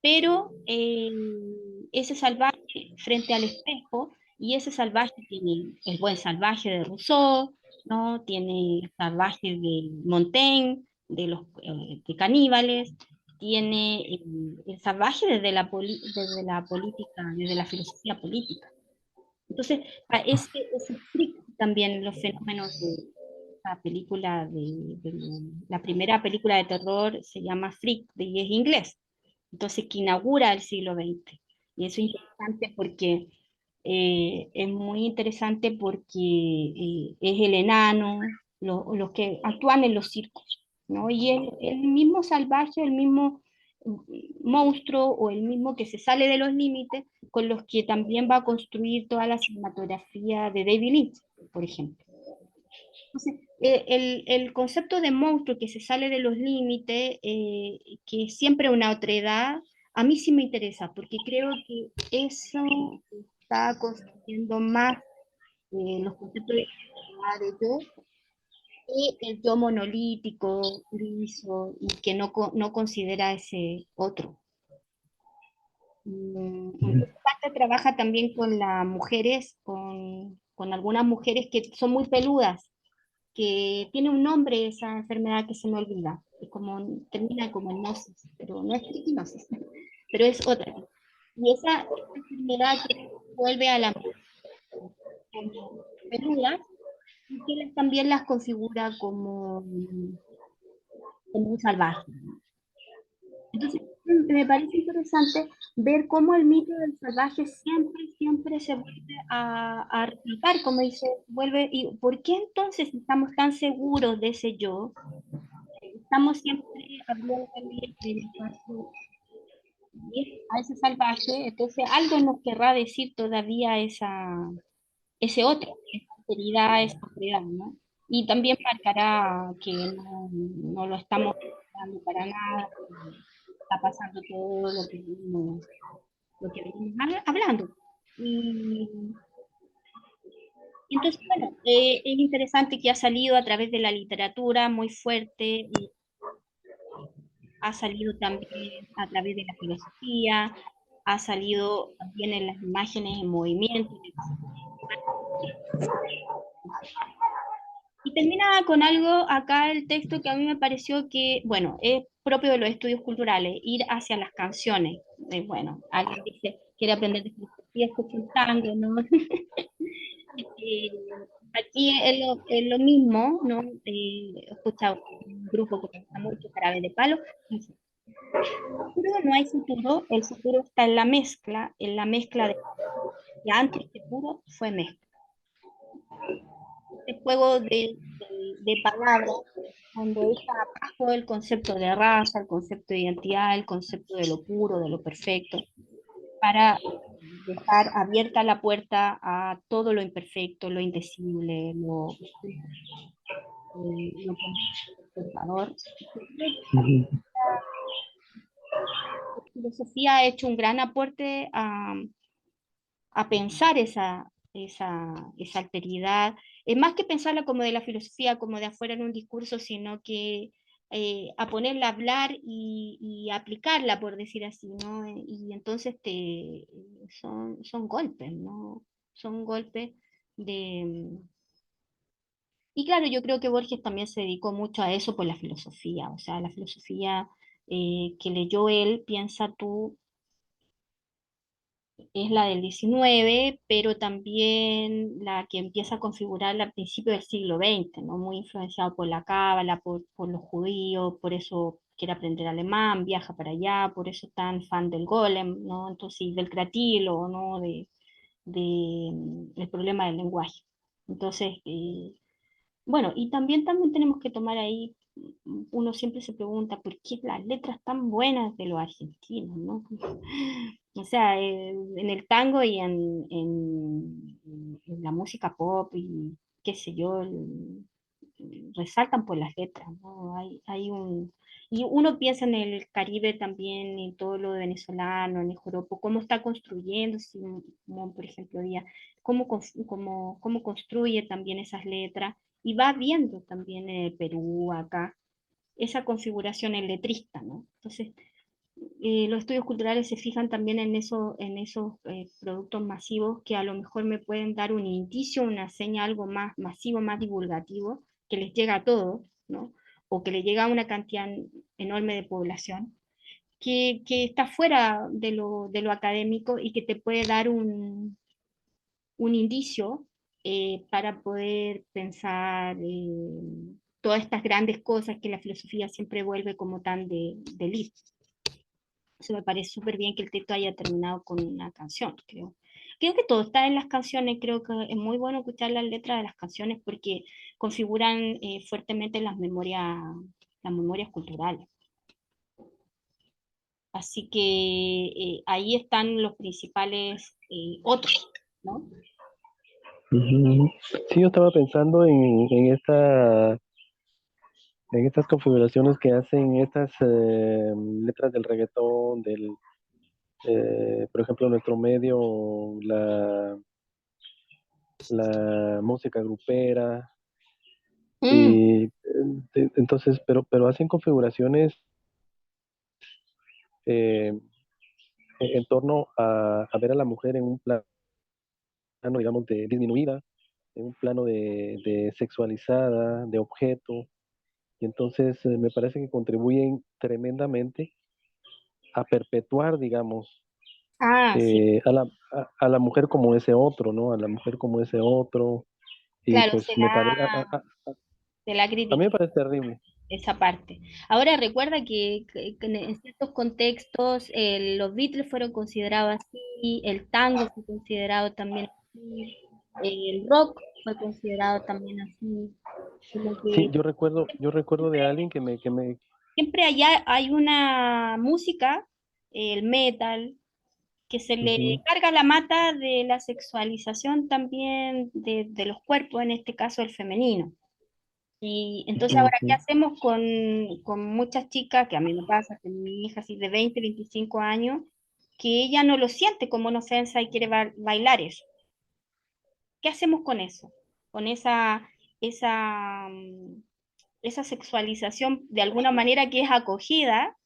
pero ese salvaje frente al espejo, y ese salvaje tiene el buen salvaje de Rousseau, ¿no? Tiene el salvaje de Montaigne, de los de caníbales, tiene el salvaje desde la política, desde la filosofía política. Entonces, es estricto también los fenómenos de la película, la primera película de terror se llama Freak, y es inglés, entonces que inaugura el siglo XX. Y eso es interesante porque es muy interesante porque es el enano, los que actúan en los circos, ¿no? Y el mismo salvaje, el mismo monstruo o el mismo que se sale de los límites con los que también va a construir toda la cinematografía de David Lynch, por ejemplo. Entonces, el concepto de monstruo que se sale de los límites, que es siempre una otredad, a mí sí me interesa, porque creo que eso está construyendo más los conceptos de identidad de yo, y el yo monolítico, liso, y que no considera ese otro. En esta parte trabaja también con las mujeres, con algunas mujeres que son muy peludas, que tiene un nombre esa enfermedad que se me olvida, es como, termina como en gnosis, pero no es triquinosis, pero es otra. Y esa enfermedad que vuelve a la como peludas, y que también las configura como un salvaje. Entonces, me parece interesante ver cómo el mito del salvaje siempre se vuelve a replicar, como dice, vuelve, y ¿por qué entonces estamos tan seguros de ese yo? estamos siempre hablando del espacio a ese salvaje, entonces algo nos querrá decir todavía ese otro, esa alteridad, esa otredad, ¿no? Y también marcará que no lo estamos dando para nada, que está pasando todo lo que venimos hablando. Y entonces, bueno, es interesante que ha salido a través de la literatura muy fuerte, y ha salido también a través de la filosofía, ha salido también en las imágenes en movimiento. Y termina con algo acá el texto que a mí me pareció que, bueno, es propio de los estudios culturales, ir hacia las canciones. Bueno, alguien dice, quiere aprender de filosofía, escucha un tango, ¿no? Eh, aquí es lo mismo, ¿no? He escuchado un grupo que me gusta mucho, Jarabe de Palo, dice, futuro no hay futuro, el futuro está en la mezcla de que antes que puro fue mezcla. Este juego de palabras, donde deja abajo el concepto de raza, el concepto de identidad, el concepto de lo puro, de lo perfecto, para dejar abierta la puerta a todo lo imperfecto, lo indecible, lo perturbador. Ujú. La filosofía ha hecho un gran aporte a pensar esa alteridad. Es más que pensarla como de la filosofía, como de afuera en un discurso, sino que a ponerla a hablar y aplicarla, por decir así, ¿no? Y entonces son golpes, ¿no? Son golpes de... Y claro, yo creo que Borges también se dedicó mucho a eso por la filosofía, o sea, la filosofía que leyó él, piensa tú, es la del 19, pero también la que empieza a configurarla a principios del siglo XX, ¿no? Muy influenciado por la cábala, por los judíos, por eso quiere aprender alemán, viaja para allá, por eso tan fan del Golem, ¿no? Entonces, y del cratilo, ¿no? El problema del lenguaje. Entonces, bueno, y también tenemos que tomar ahí, uno siempre se pregunta, ¿por qué las letras tan buenas de los argentinos, ¿no? O sea, en el tango y en la música pop y qué sé yo, resaltan por las letras, ¿no? Y uno piensa en el Caribe también, en todo lo venezolano, en el joropo, cómo está construyendo, como por ejemplo, Díaz, cómo construye también esas letras, y va viendo también en el Perú, acá, esa configuración en letrista, ¿no? Entonces, los estudios culturales se fijan también en esos productos masivos que a lo mejor me pueden dar un indicio, una seña, algo más masivo, más divulgativo, que les llega a todos, ¿no? O que le llega a una cantidad enorme de población, que está fuera de lo académico y que te puede dar un indicio para poder pensar todas estas grandes cosas que la filosofía siempre vuelve como tan de elite. Eso me parece súper bien que el texto haya terminado con una canción, creo. Creo que todo está en las canciones, creo que es muy bueno escuchar las letras de las canciones porque configuran fuertemente las memorias culturales. Así que ahí están los principales otros, ¿no? Ujú. Sí, yo estaba pensando en estas configuraciones que hacen estas letras del reggaetón, por ejemplo, nuestro medio, la música grupera, Mm. y entonces, pero hacen configuraciones eh, en torno a ver a la mujer en un plano, digamos, de disminuida, en un plano de sexualizada, de objeto, y entonces me parece que contribuyen tremendamente a perpetuar, digamos, Ah, sí, a la mujer como ese otro, ¿no? A la mujer como ese otro, y claro, pues se la a mí me critica parece terrible. esa parte. Ahora recuerda que en ciertos contextos los Beatles fueron considerados así, el tango fue considerado también así, el rock fue considerado también así. Como Sí, que yo recuerdo de alguien siempre allá hay una música, el metal, que se le ujú, carga la mata de la sexualización también de los cuerpos, en este caso el femenino. Y entonces ujú, ahora, ¿qué ujú, hacemos con muchas chicas, que a mí me pasa, que mi hija así de 20 25 años, que ella no lo siente como una ofensa y quiere bailar eso? ¿Qué hacemos con eso? Con esa, mm, esa sexualización de alguna manera que es acogida,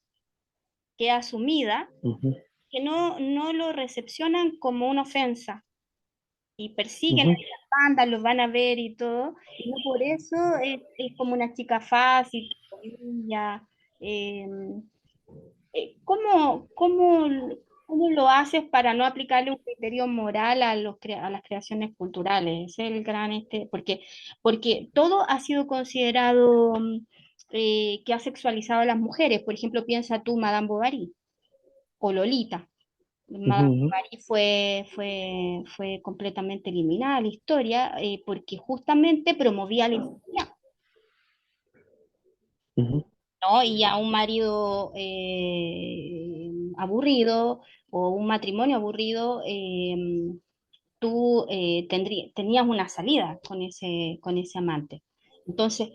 que es asumida, ujú, que no lo recepcionan como una ofensa y persiguen a ujú, las bandas, los van a ver y todo, y no por eso es como una chica fácil, entre comillas. eh, ¿Cómo lo haces para no aplicarle un criterio moral a a las creaciones culturales? Ese es el gran porque todo ha sido considerado que ha sexualizado a las mujeres. Por ejemplo, piensa tú, Madame Bovary o Lolita. Madame ujú, Bovary fue completamente eliminada de la historia porque justamente promovía la infidelidad, ujú, ¿no? Y a un marido aburrido o un matrimonio aburrido, tú tenías una salida con ese amante. Entonces,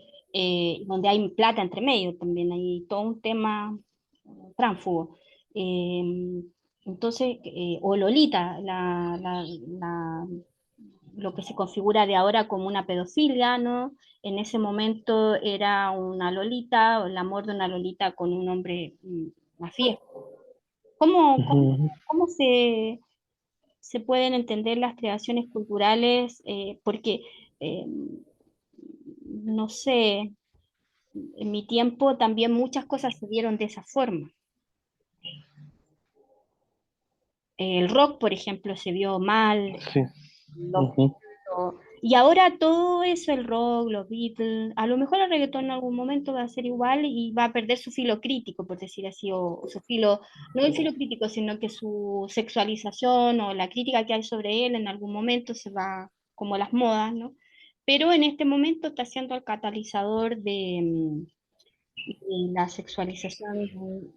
donde hay plata entre medio también, hay todo un tema tránsfugo. Eh, entonces, o Lolita, lo que se configura de ahora como una pedofilia, ¿no? En ese momento era una Lolita, o el amor de una Lolita con un hombre mafioso. ¿Cómo, ujú, cómo, ujú. cómo se pueden entender las creaciones culturales? Porque, eh, no sé, en mi tiempo también muchas cosas se dieron de esa forma. El rock, por ejemplo, se vio mal, Sí. los Ujú, y ahora todo eso, el rock, los Beatles, a lo mejor el reggaetón en algún momento va a ser igual y va a perder su filo crítico, por decir así, o su filo, no el filo crítico, sino que su sexualización o la crítica que hay sobre él en algún momento se va como las modas, ¿no? Pero en este momento está siendo el catalizador de la sexualización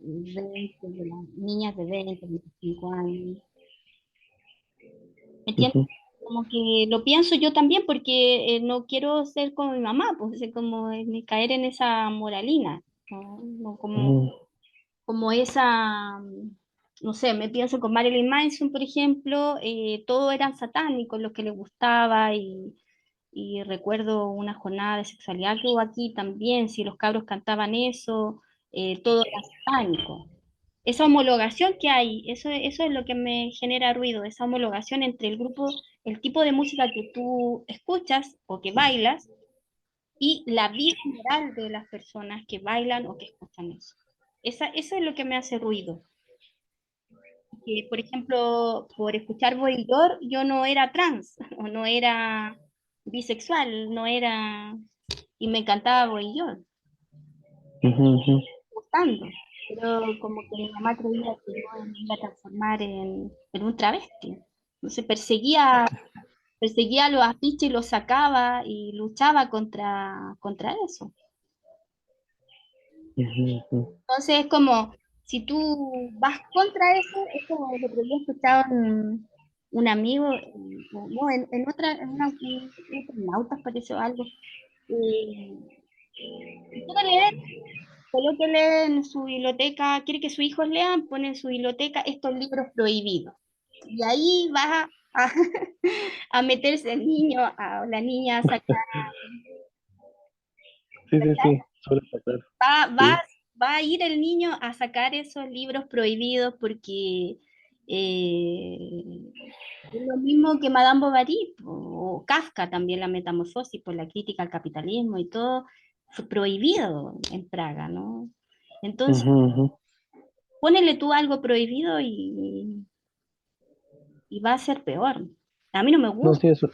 de las niñas de 20 25 años. ¿Me entiendes? ujú, Como que lo pienso yo también porque no quiero ser como mi mamá, pues como caer en esa moralina, ¿no? No ujú, como esa, no sé, me pienso con Marilyn Manson, por ejemplo, todos eran satánicos los que le gustaba y recuerdo una jornada de sexualidad que hubo aquí también, si los cabros cantaban eso, todo era satánico. Esa homologación que hay, eso es lo que me genera ruido, esa homologación entre el grupo, el tipo de música que tú escuchas o que bailas y la vida moral de las personas que bailan o que escuchan eso. Eso es lo que me hace ruido. Que, por ejemplo, por escuchar Boydor, yo no era trans o no era bisexual, no era... Y me encantaba Boydor, ujú, ujú. gustando. Pero como que mi mamá creía que yo me iba a transformar en un travesti. Entonces perseguía a los afiches y los sacaba y luchaba contra eso. Ujú, ujú. Entonces es como, si tú vas contra eso, es como el otro día escuchaba un amigo, no, en otra, en un Eternautas pareció algo, eh, quiere leer, colóquele en su biblioteca, quiere que sus hijos lean, pone en su biblioteca estos libros prohibidos. Y ahí va a meterse el niño o la niña a sacar, Sí, sí, sí, suele pasar. va, va, Sí. va a ir el niño a sacar esos libros prohibidos porque eh, es lo mismo que Madame Bovary o Kafka también, la metamorfosis por la crítica al capitalismo y todo fue prohibido en Praga, ¿no? Entonces, Ujú, ujú. ponele tú algo prohibido y va a ser peor. A mí no me No, gusta. sí, eso.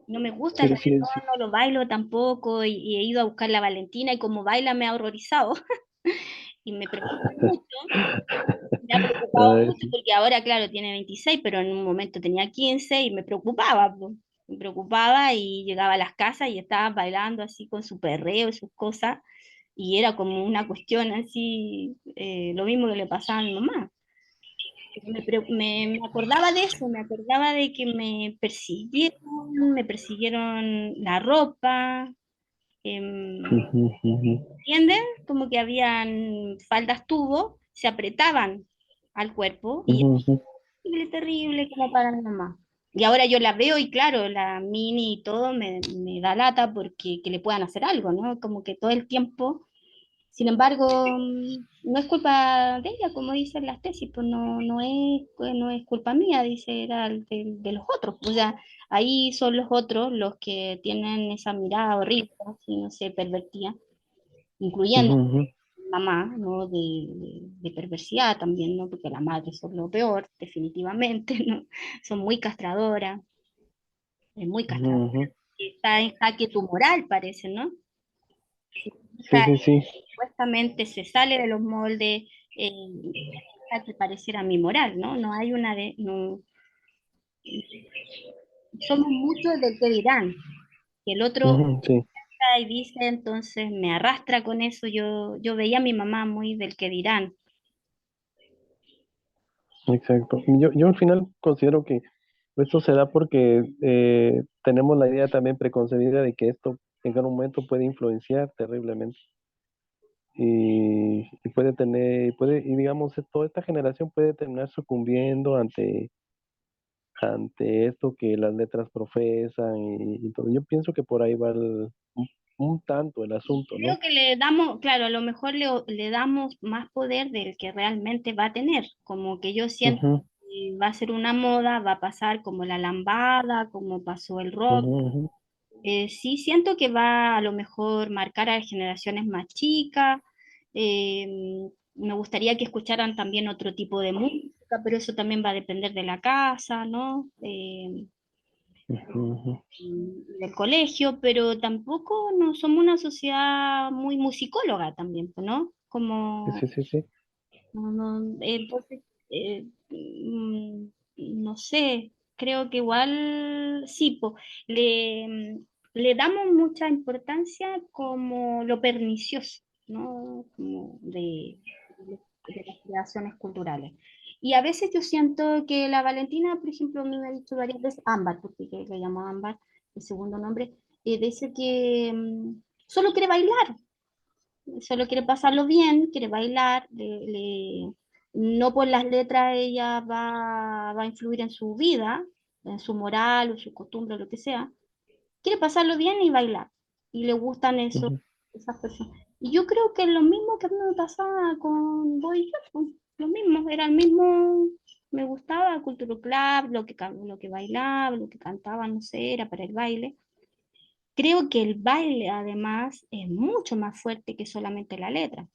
No me gusta el Sí, sí, reggaetón, sí. no lo bailo tampoco y he ido a buscar la Valentina y como baila me ha horrorizado y me preocupa mucho. Me ha preocupado Ay, mucho sí. porque ahora, claro, tiene 26 pero en un momento tenía 15 y me preocupaba, po. me preocupaba y llegaba a las casas y estaba bailando así con su perreo y sus cosas, y era como una cuestión así, lo mismo que le pasaba a mi mamá. Me acordaba de eso, me acordaba de que me persiguieron la ropa, Ujú, ujú, ¿entienden? Como que habían faldas tubo, se apretaban al cuerpo y ujú, ujú, terrible, terrible como para mi mamá. Y ahora yo la veo y claro, la mini y todo me da lata porque que le puedan hacer algo, ¿no? Como que todo el tiempo. Sin embargo, no es culpa de ella, como dicen las tesis, pues no es culpa mía, dice, era de los otros. O sea, ahí son los otros los que tienen esa mirada horrible, así, no sé, pervertida, incluyendo ujú, ujú, mamá, ¿no? De perversidad también, ¿no? Porque las madres son lo peor, definitivamente, ¿no? Son muy castradoras, es muy ujú, castradoras. ujú. Está en jaque tu moral, parece, ¿no? Si tu Sí, hija sí, sí. supuestamente se sale de los moldes, que pareciera mi moral, ¿no? No hay una de, no, somos muchos del que dirán, que el otro Ujú, sí, está y dice, entonces me arrastra con eso, yo veía a mi mamá muy del que dirán. exacto. Y yo al final considero que esto se da porque tenemos la idea también preconcebida de que esto en algún momento puede influenciar terriblemente y puede y digamos, toda esta generación puede terminar sucumbiendo ante esto que las letras profesan y todo. Yo pienso que por ahí va un tanto el asunto, Creo ¿no? que le damos, claro, a lo mejor le damos más poder del que realmente va a tener, como que yo siento Ujú, que va a ser una moda, va a pasar como la lambada, como pasó el rock. ujú, ujú, Sí siento que va a lo mejor marcar a generaciones más chicas. Me gustaría que escucharan también otro tipo de música, pero eso también va a depender de la casa, ¿no? ujú, ujú. Del colegio, pero tampoco no somos una sociedad muy musicóloga también, pues, ¿no? Sí, Como, sí, sí, sí. entonces, no sé, creo que igual sí, po, le damos mucha importancia como lo pernicioso, ¿no? Como de las creaciones culturales. Y a veces yo siento que la Valentina, por ejemplo, me ha dicho varias veces, Ámbar, porque que le llamo Ámbar, el segundo nombre, dice que solo quiere bailar, solo quiere pasarlo bien, quiere bailar, no por las letras ella va a influir en su vida, en su moral o su costumbre, lo que sea, quiere pasarlo bien y bailar, y le gustan Ujú, esas personas. Y yo creo que es lo mismo que a mí me pasaba con Boy George, lo mismo, era el mismo, me gustaba el Culture Club, lo que bailaba, lo que cantaba, no sé, era para el baile. Creo que el baile además es mucho más fuerte que solamente la letra.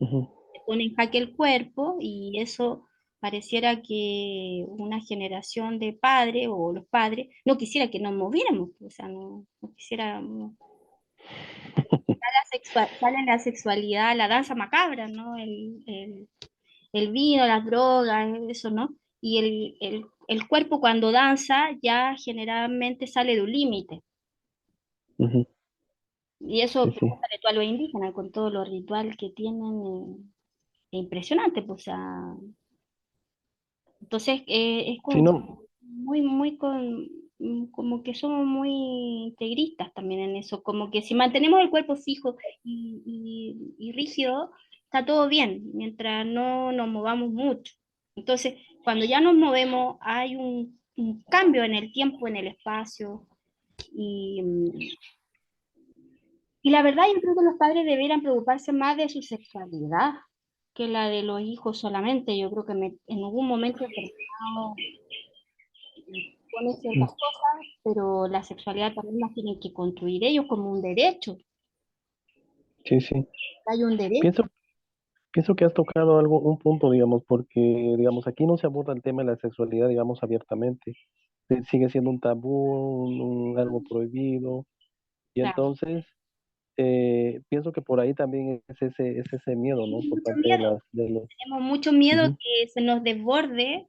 ujú. Se pone en jaque el cuerpo y eso pareciera que una generación de padres o los padres no quisiera que nos moviéramos, o sea, no quisiera, sale la sexualidad, la danza macabra, ¿no? El vino, las drogas, eso, ¿no? Y el cuerpo cuando danza ya generalmente sale de un límite. Ujú, Y eso sí, sí. pregúntale tú a los indígenas con todo lo ritual que tienen, es impresionante, pues, o sea, entonces es Sí, como no. como que somos muy integristas también en eso, como que si mantenemos el cuerpo fijo y rígido, está todo bien, mientras no nos movamos mucho. Entonces, cuando ya nos movemos, hay un cambio en el tiempo, en el espacio, y, y la verdad yo creo que los padres deberían preocuparse más de su sexualidad que la de los hijos solamente. Yo creo que en algún momento determinado pone ciertas cosas, pero la sexualidad también la tienen que construir ellos como un derecho. Sí, sí. Hay un derecho. Pienso, pienso que has tocado un punto, digamos, porque, digamos, aquí no se aborda el tema de la sexualidad, digamos, abiertamente. Sigue siendo un tabú, algo prohibido. Y Claro. entonces, pienso que por ahí también es ese miedo, ¿no? Por Mucho parte de miedo. de los... Tenemos mucho miedo Ujú, que se nos desborde,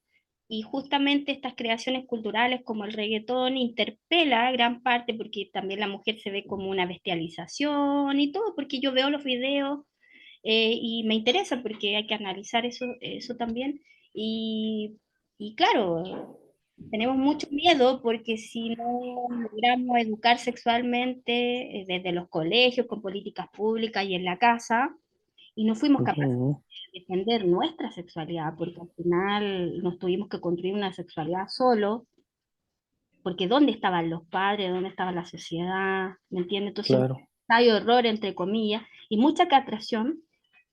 y justamente estas creaciones culturales como el reggaetón interpela gran parte porque también la mujer se ve como una bestialización y todo, porque yo veo los videos y me interesa porque hay que analizar eso también. Y, y claro, tenemos mucho miedo porque si no logramos educar sexualmente desde los colegios, con políticas públicas y en la casa, y no fuimos capaces Ujú. de defender nuestra sexualidad, porque al final nos tuvimos que construir una sexualidad solo, porque ¿dónde estaban los padres? ¿Dónde estaba la sociedad? ¿Me entiendes? Entonces, Claro. hay horror, entre comillas, y mucha castración,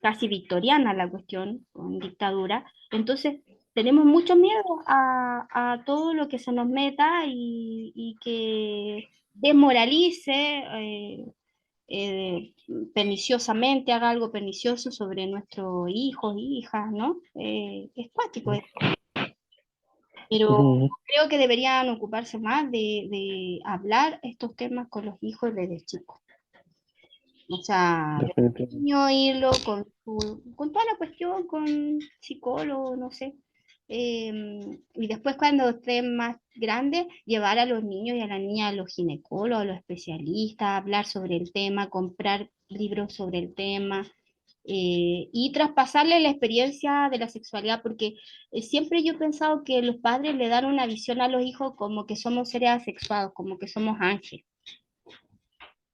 casi victoriana la cuestión, con dictadura. Entonces, tenemos mucho miedo a todo lo que se nos meta y que desmoralice eh, perniciosamente, haga algo pernicioso sobre nuestros hijos, hijas, ¿no? Es cuático, pero Ujú. creo que deberían ocuparse más de hablar estos temas con los hijos desde chicos. O sea, desde Definitivamente. niño irlo con toda la cuestión, con psicólogo, no sé. Y después cuando estén más grandes, llevar a los niños y a las niñas a los ginecólogos, a los especialistas, hablar sobre el tema, comprar libros sobre el tema, y traspasarle la experiencia de la sexualidad, porque siempre yo he pensado que los padres le dan una visión a los hijos como que somos seres asexuados, como que somos ángeles.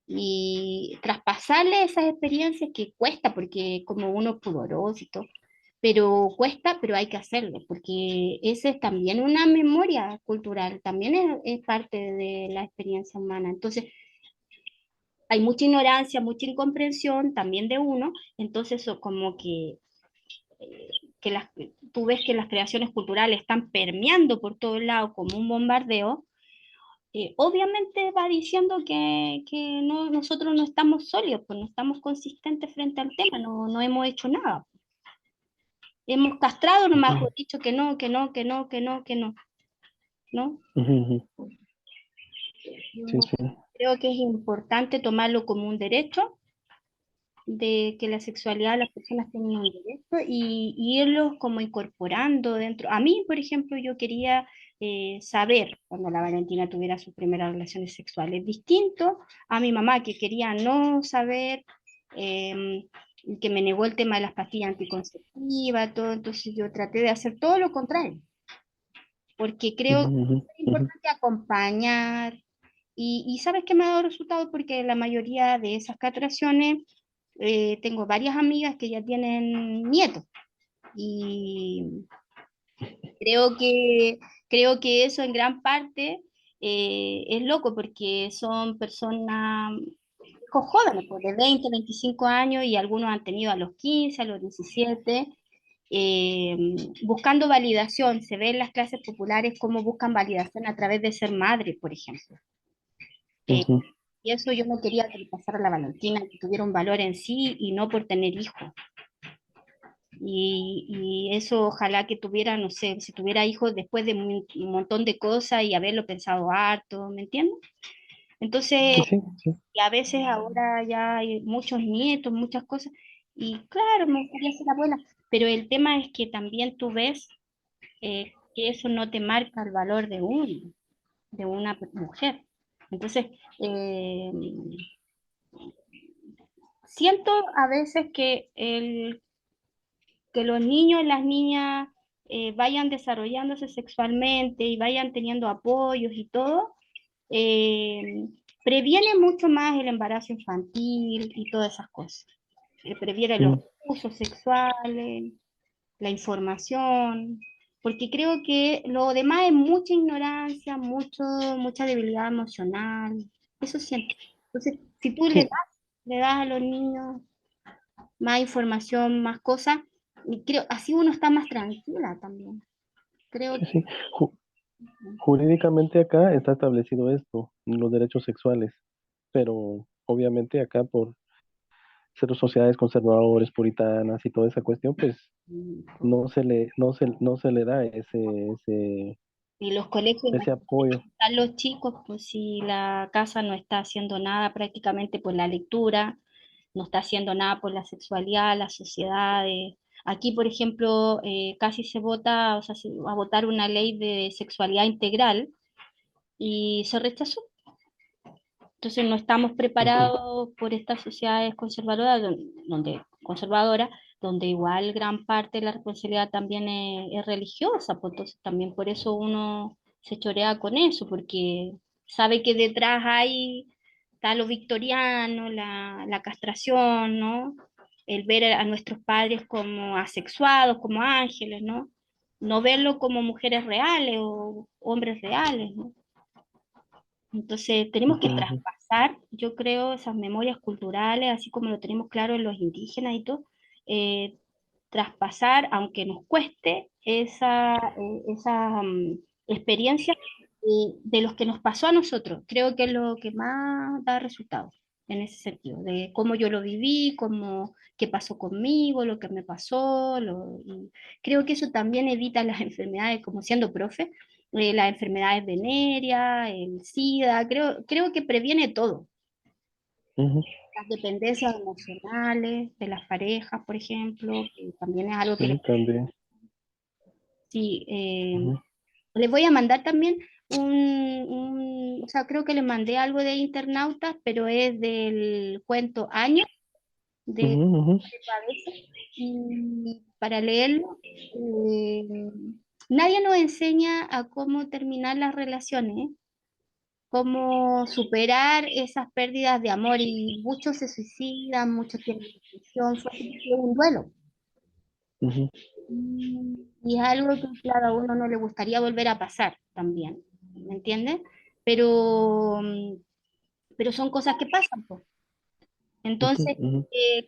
Y traspasarle esas experiencias que cuesta, porque como uno es pudoroso y todo, pero cuesta, pero hay que hacerlo, porque esa es también una memoria cultural, también es parte de la experiencia humana. Entonces, hay mucha ignorancia, mucha incomprensión también de uno, entonces eso como que tú ves que las creaciones culturales están permeando por todos lados como un bombardeo, obviamente va diciendo que no, nosotros no estamos sólidos, pues no estamos consistentes frente al tema, no hemos hecho nada. Hemos castrado, nomás Ujú. hemos dicho que no, que no, que no, que no, que no, ¿no? Ujú, ujú. Sí, Yo sí. creo que es importante tomarlo como un derecho, de que la sexualidad de las personas tienen un derecho y irlos como incorporando dentro. A mí, por ejemplo, yo quería saber cuando la Valentina tuviera sus primeras relaciones sexuales, distinto a mi mamá que quería no saber, eh, que me negó el tema de las pastillas anticonceptivas, todo, entonces yo traté de hacer todo lo contrario, porque creo Ujú, que ujú, es ujú. importante acompañar y sabes que me ha dado resultado porque la mayoría de esas castraciones, tengo varias amigas que ya tienen nietos y creo que, creo que eso en gran parte es loco porque son personas, hijos jóvenes, pues, de 20, 25 años y algunos han tenido a los 15, a los 17, eh, buscando validación. Se ve en las clases populares cómo buscan validación a través de ser madre, por ejemplo. Eh, Ujú. y eso yo no quería que le pasara a la Valentina, que tuviera un valor en sí y no por tener hijos. Y eso ojalá que tuviera, no sé, si tuviera hijos después de un montón de cosas y haberlo pensado harto, ¿me entiendes? Entonces, Sí, sí. y a veces ahora ya hay muchos nietos, muchas cosas, y claro, me gustaría ser abuela, pero el tema es que también tú ves que eso no te marca el valor de una mujer. Entonces, eh, siento a veces que los niños y las niñas vayan desarrollándose sexualmente y vayan teniendo apoyos y todo, eh, previene mucho más el embarazo infantil y todas esas cosas. Previene los Mm. abusos sexuales, la información, porque creo que lo demás es mucha ignorancia, mucha debilidad emocional, eso siento. Entonces, si tú Sí, le das a los niños más información, más cosas, y creo, así uno está más tranquila también. Creo sí, que sí. Jurídicamente acá está establecido esto, los derechos sexuales, pero obviamente acá por ser sociedades conservadoras, puritanas y toda esa cuestión, pues pues, no se le da y los colegios, ese imagínate, apoyo. están los chicos, pues si la casa no está haciendo nada prácticamente por la lectura, no está haciendo nada por la sexualidad, las sociedades. Aquí, por ejemplo, casi se vota, o sea, se va a votar una ley de sexualidad integral y se rechazó. Entonces no estamos Ujú, preparados por estas sociedades conservadoras, conservadoras, donde igual gran parte de la responsabilidad también es religiosa, pues entonces también por eso uno se chorea con eso, porque sabe que detrás hay, está lo victoriano, la castración, ¿no? El ver a nuestros padres como asexuados, como ángeles, ¿no? No verlo como mujeres reales o hombres reales, ¿no? Entonces, tenemos que ujú, traspasar, yo creo, esas memorias culturales, así como lo tenemos claro en los indígenas y todo, eh, traspasar, aunque nos cueste, esa experiencia de los que nos pasó a nosotros. Creo que es lo que más da resultados en ese sentido, de cómo yo lo viví, cómo, qué pasó conmigo, lo que me pasó. Y creo que eso también evita las enfermedades, como siendo profe, las enfermedades venéreas, el SIDA, creo que previene todo. ujú. Las dependencias emocionales de las parejas, por ejemplo, que también es algo que Sí, también. sí, Ujú, les voy a mandar también o sea, creo que les mandé algo de internautas, pero es del cuento Año de ujú, ujú. Pavese, y para leerlo, eh, nadie nos enseña a cómo terminar las relaciones, ¿eh? Cómo superar esas pérdidas de amor y muchos se suicidan, muchos tienen depresión, fue un duelo. Ujú, Y es algo que, claro, a uno no le gustaría volver a pasar también, ¿me entiendes? Pero, pero son cosas que pasan, pues. ujú, Entonces, ujú,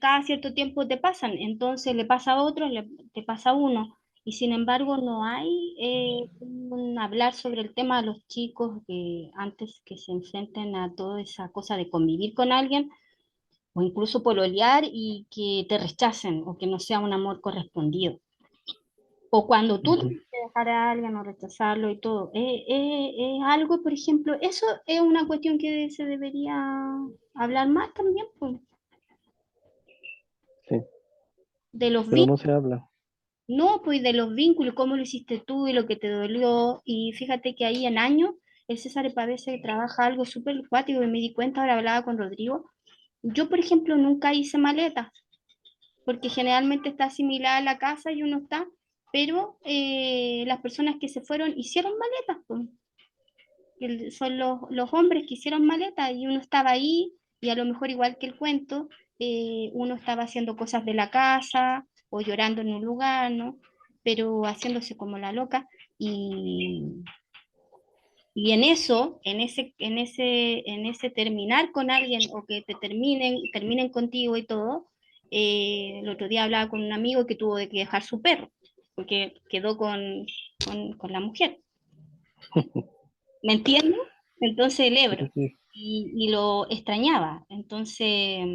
cada cierto tiempo te pasan, entonces le pasa a otro, te pasa a uno. Y sin embargo, no hay un hablar sobre el tema a los chicos que antes que se enfrenten a toda esa cosa de convivir con alguien o incluso pololear y que te rechacen o que no sea un amor correspondido. O cuando tú ujú. tienes que dejar a alguien o rechazarlo y todo. Es algo, por ejemplo, eso es una cuestión que se debería hablar más también, pues, Sí, de los pero vínculos. no se habla. No, pues de los vínculos, cómo lo hiciste tú y lo que te dolió. Y fíjate que ahí en años, el César Pavese trabaja algo súper cuático y me di cuenta, ahora hablaba con Rodrigo. Yo, por ejemplo, nunca hice maletas, porque generalmente está asimilada a la casa y uno está, pero las personas que se fueron hicieron maletas, pues. Son los hombres que hicieron maletas y uno estaba ahí y a lo mejor igual que el cuento, uno estaba haciendo cosas de la casa o llorando en un lugar, ¿no? Pero haciéndose como la loca y, y en eso, en ese terminar con alguien o que terminen contigo y todo, el otro día hablaba con un amigo que tuvo que dejar su perro porque quedó con la mujer. ¿Me entiendes? Entonces el Sí, Ebro. sí. Y lo extrañaba. Entonces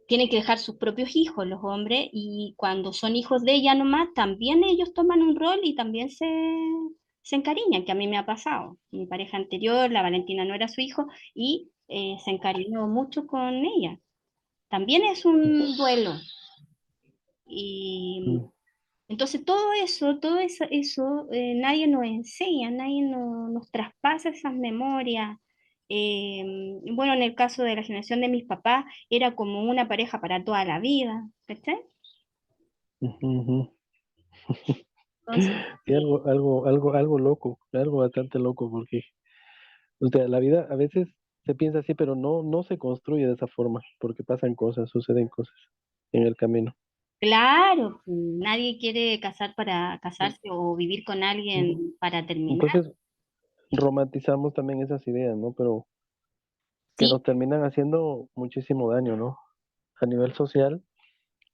tienen que dejar sus propios hijos los hombres y cuando son hijos de ella nomás, también ellos toman un rol y también se encariñan, que a mí me ha pasado. Mi pareja anterior, la Valentina, no era su hijo y se encariñó mucho con ella. También es un duelo. Y Mm, entonces todo eso, nadie nos enseña, nadie nos traspasa esas memorias. Bueno, en el caso de la generación de mis papás, era como una pareja para toda la vida, ¿cachai? ujú, ujú. Entonces, Sí, algo loco, algo bastante loco, porque, o sea, la vida a veces se piensa así, pero no se construye de esa forma, porque pasan cosas, suceden cosas en el camino. claro, nadie quiere casar para casarse o vivir con Ujú. alguien para terminar. Entonces, romantizamos también esas ideas, ¿no? Pero que Sí, nos terminan haciendo muchísimo daño, ¿no? A nivel social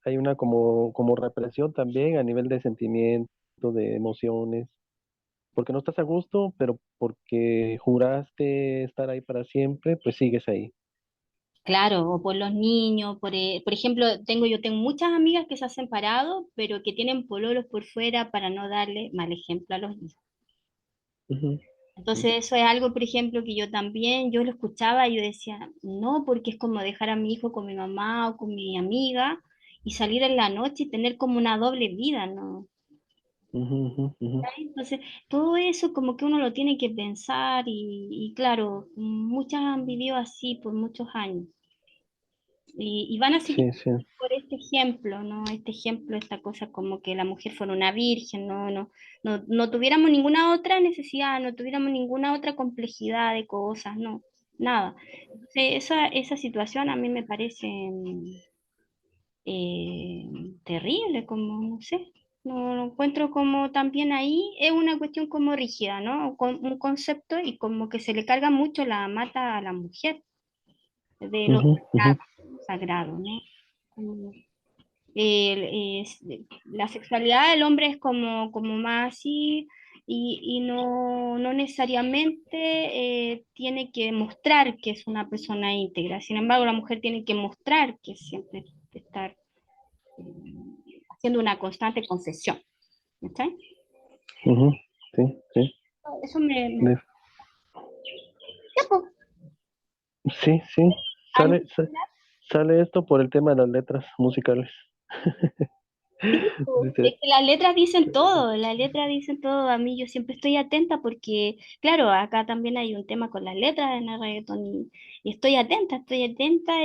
hay una como represión también a nivel de sentimientos, de emociones, porque no estás a gusto, pero porque juraste estar ahí para siempre, pues sigues ahí. claro, o por los niños, por ejemplo, yo tengo muchas amigas que se han separado, pero que tienen pololos por fuera para no darle mal ejemplo a los hijos. Ujú, Entonces eso es algo, por ejemplo, que yo lo escuchaba y yo decía, no, porque es como dejar a mi hijo con mi mamá o con mi amiga y salir en la noche y tener como una doble vida, ¿no? Ujú, ujú, ujú. Entonces, todo eso como que uno lo tiene que pensar y claro, muchas han vivido así por muchos años y van a seguir Sí, sí. por este ejemplo, ¿no? Este ejemplo, esta cosa como que la mujer fuera una virgen, no tuviéramos ninguna otra necesidad, no tuviéramos ninguna otra complejidad de cosas, no, nada. Entonces, esa situación a mí me parece eh, terrible, como, no sé, no lo encuentro como también ahí, es una cuestión como rígida, ¿no? Con un concepto y como que se le carga mucho la mata a la mujer de lo Ujú, ujú. sagrado, ¿no? Como, la sexualidad del hombre es como más así y no necesariamente tiene que mostrar que es una persona íntegra. Sin embargo, la mujer tiene que mostrar que siempre estar haciendo una constante confesión. ¿Está? Ujú. Sí, sí. Eso me... De- Ya, pues, sí, sí. a mí, Sale esto por el tema de las letras musicales. sí, pues, es Dice, que las letras dicen todo, a mí yo siempre estoy atenta porque, claro, acá también hay un tema con las letras en el reggaetón y estoy atenta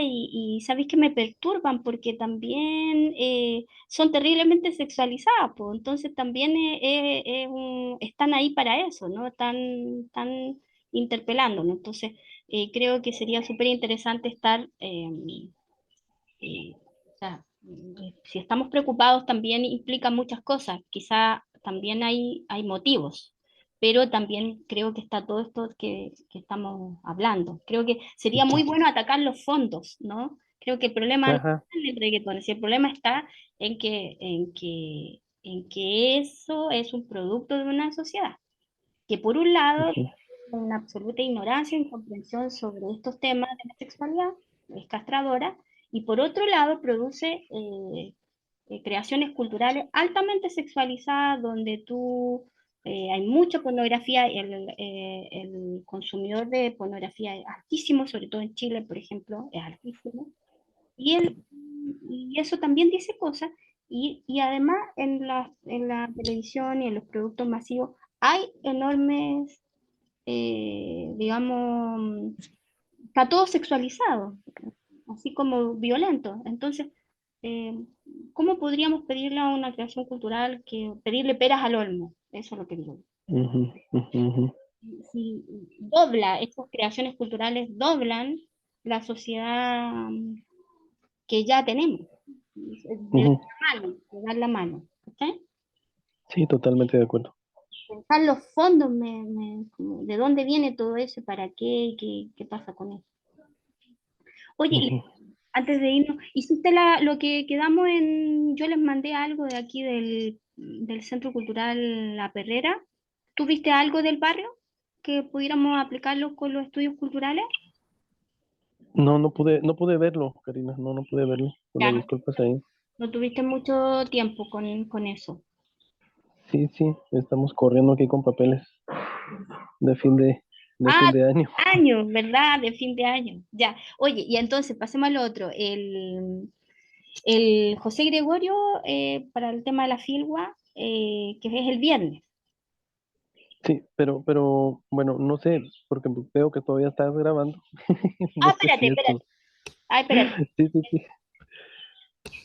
y sabéis que me perturban porque también son terriblemente sexualizadas, pues, entonces también están ahí para eso, ¿no? Están interpelándonos, entonces creo que sería súper interesante estar... o sea, si estamos preocupados también implica muchas cosas, quizá también hay motivos, pero también creo que está todo esto que estamos hablando. Creo que sería muy bueno atacar los fondos, ¿no? Creo que el problema no ajá. está en el reggaetón, si el problema está en que eso es un producto de una sociedad, que por un lado Ujú, una absoluta ignorancia e incomprensión sobre estos temas de la sexualidad, es castradora, y por otro lado produce creaciones culturales altamente sexualizadas donde hay mucha pornografía, el consumidor de pornografía es altísimo, sobre todo en Chile, por ejemplo, es altísimo, y eso también dice cosas, y además en la televisión y en los productos masivos hay enormes digamos, está todo sexualizado, así como violento. Entonces, eh, ¿cómo podríamos pedirle a una creación cultural que pedirle peras al olmo? Eso es lo que digo. ujú, ujú, ujú, Si dobla, estas creaciones culturales doblan la sociedad que ya tenemos, de dar ujú. la mano, de dar la mano. ¿Ok? Sí, totalmente de acuerdo. Pensar los fondos, como, ¿de dónde viene todo eso? ¿Para qué? ¿Qué pasa con eso? Oye, y Ujú. antes de irnos, ¿hiciste lo que quedamos en? Yo les mandé algo de aquí del Centro Cultural La Perrera. ¿Tuviste algo del barrio que pudiéramos aplicarlo con los estudios culturales? No, no pude verlo, Karina. No pude verlo. Una Ya, no, disculpas ahí. no tuviste mucho tiempo con eso. Sí, sí, estamos corriendo aquí con papeles de fin de Ah, fin de año. años, ¿verdad? De fin de año. Ya. Oye, y entonces pasemos al otro. El José Gregorio, para el tema de la filgua, que es el viernes. Sí, pero, bueno, no sé, porque veo que todavía estás grabando. Ah, No sé espérate, si espérate. esto. Ah, espérate. Sí, sí, sí.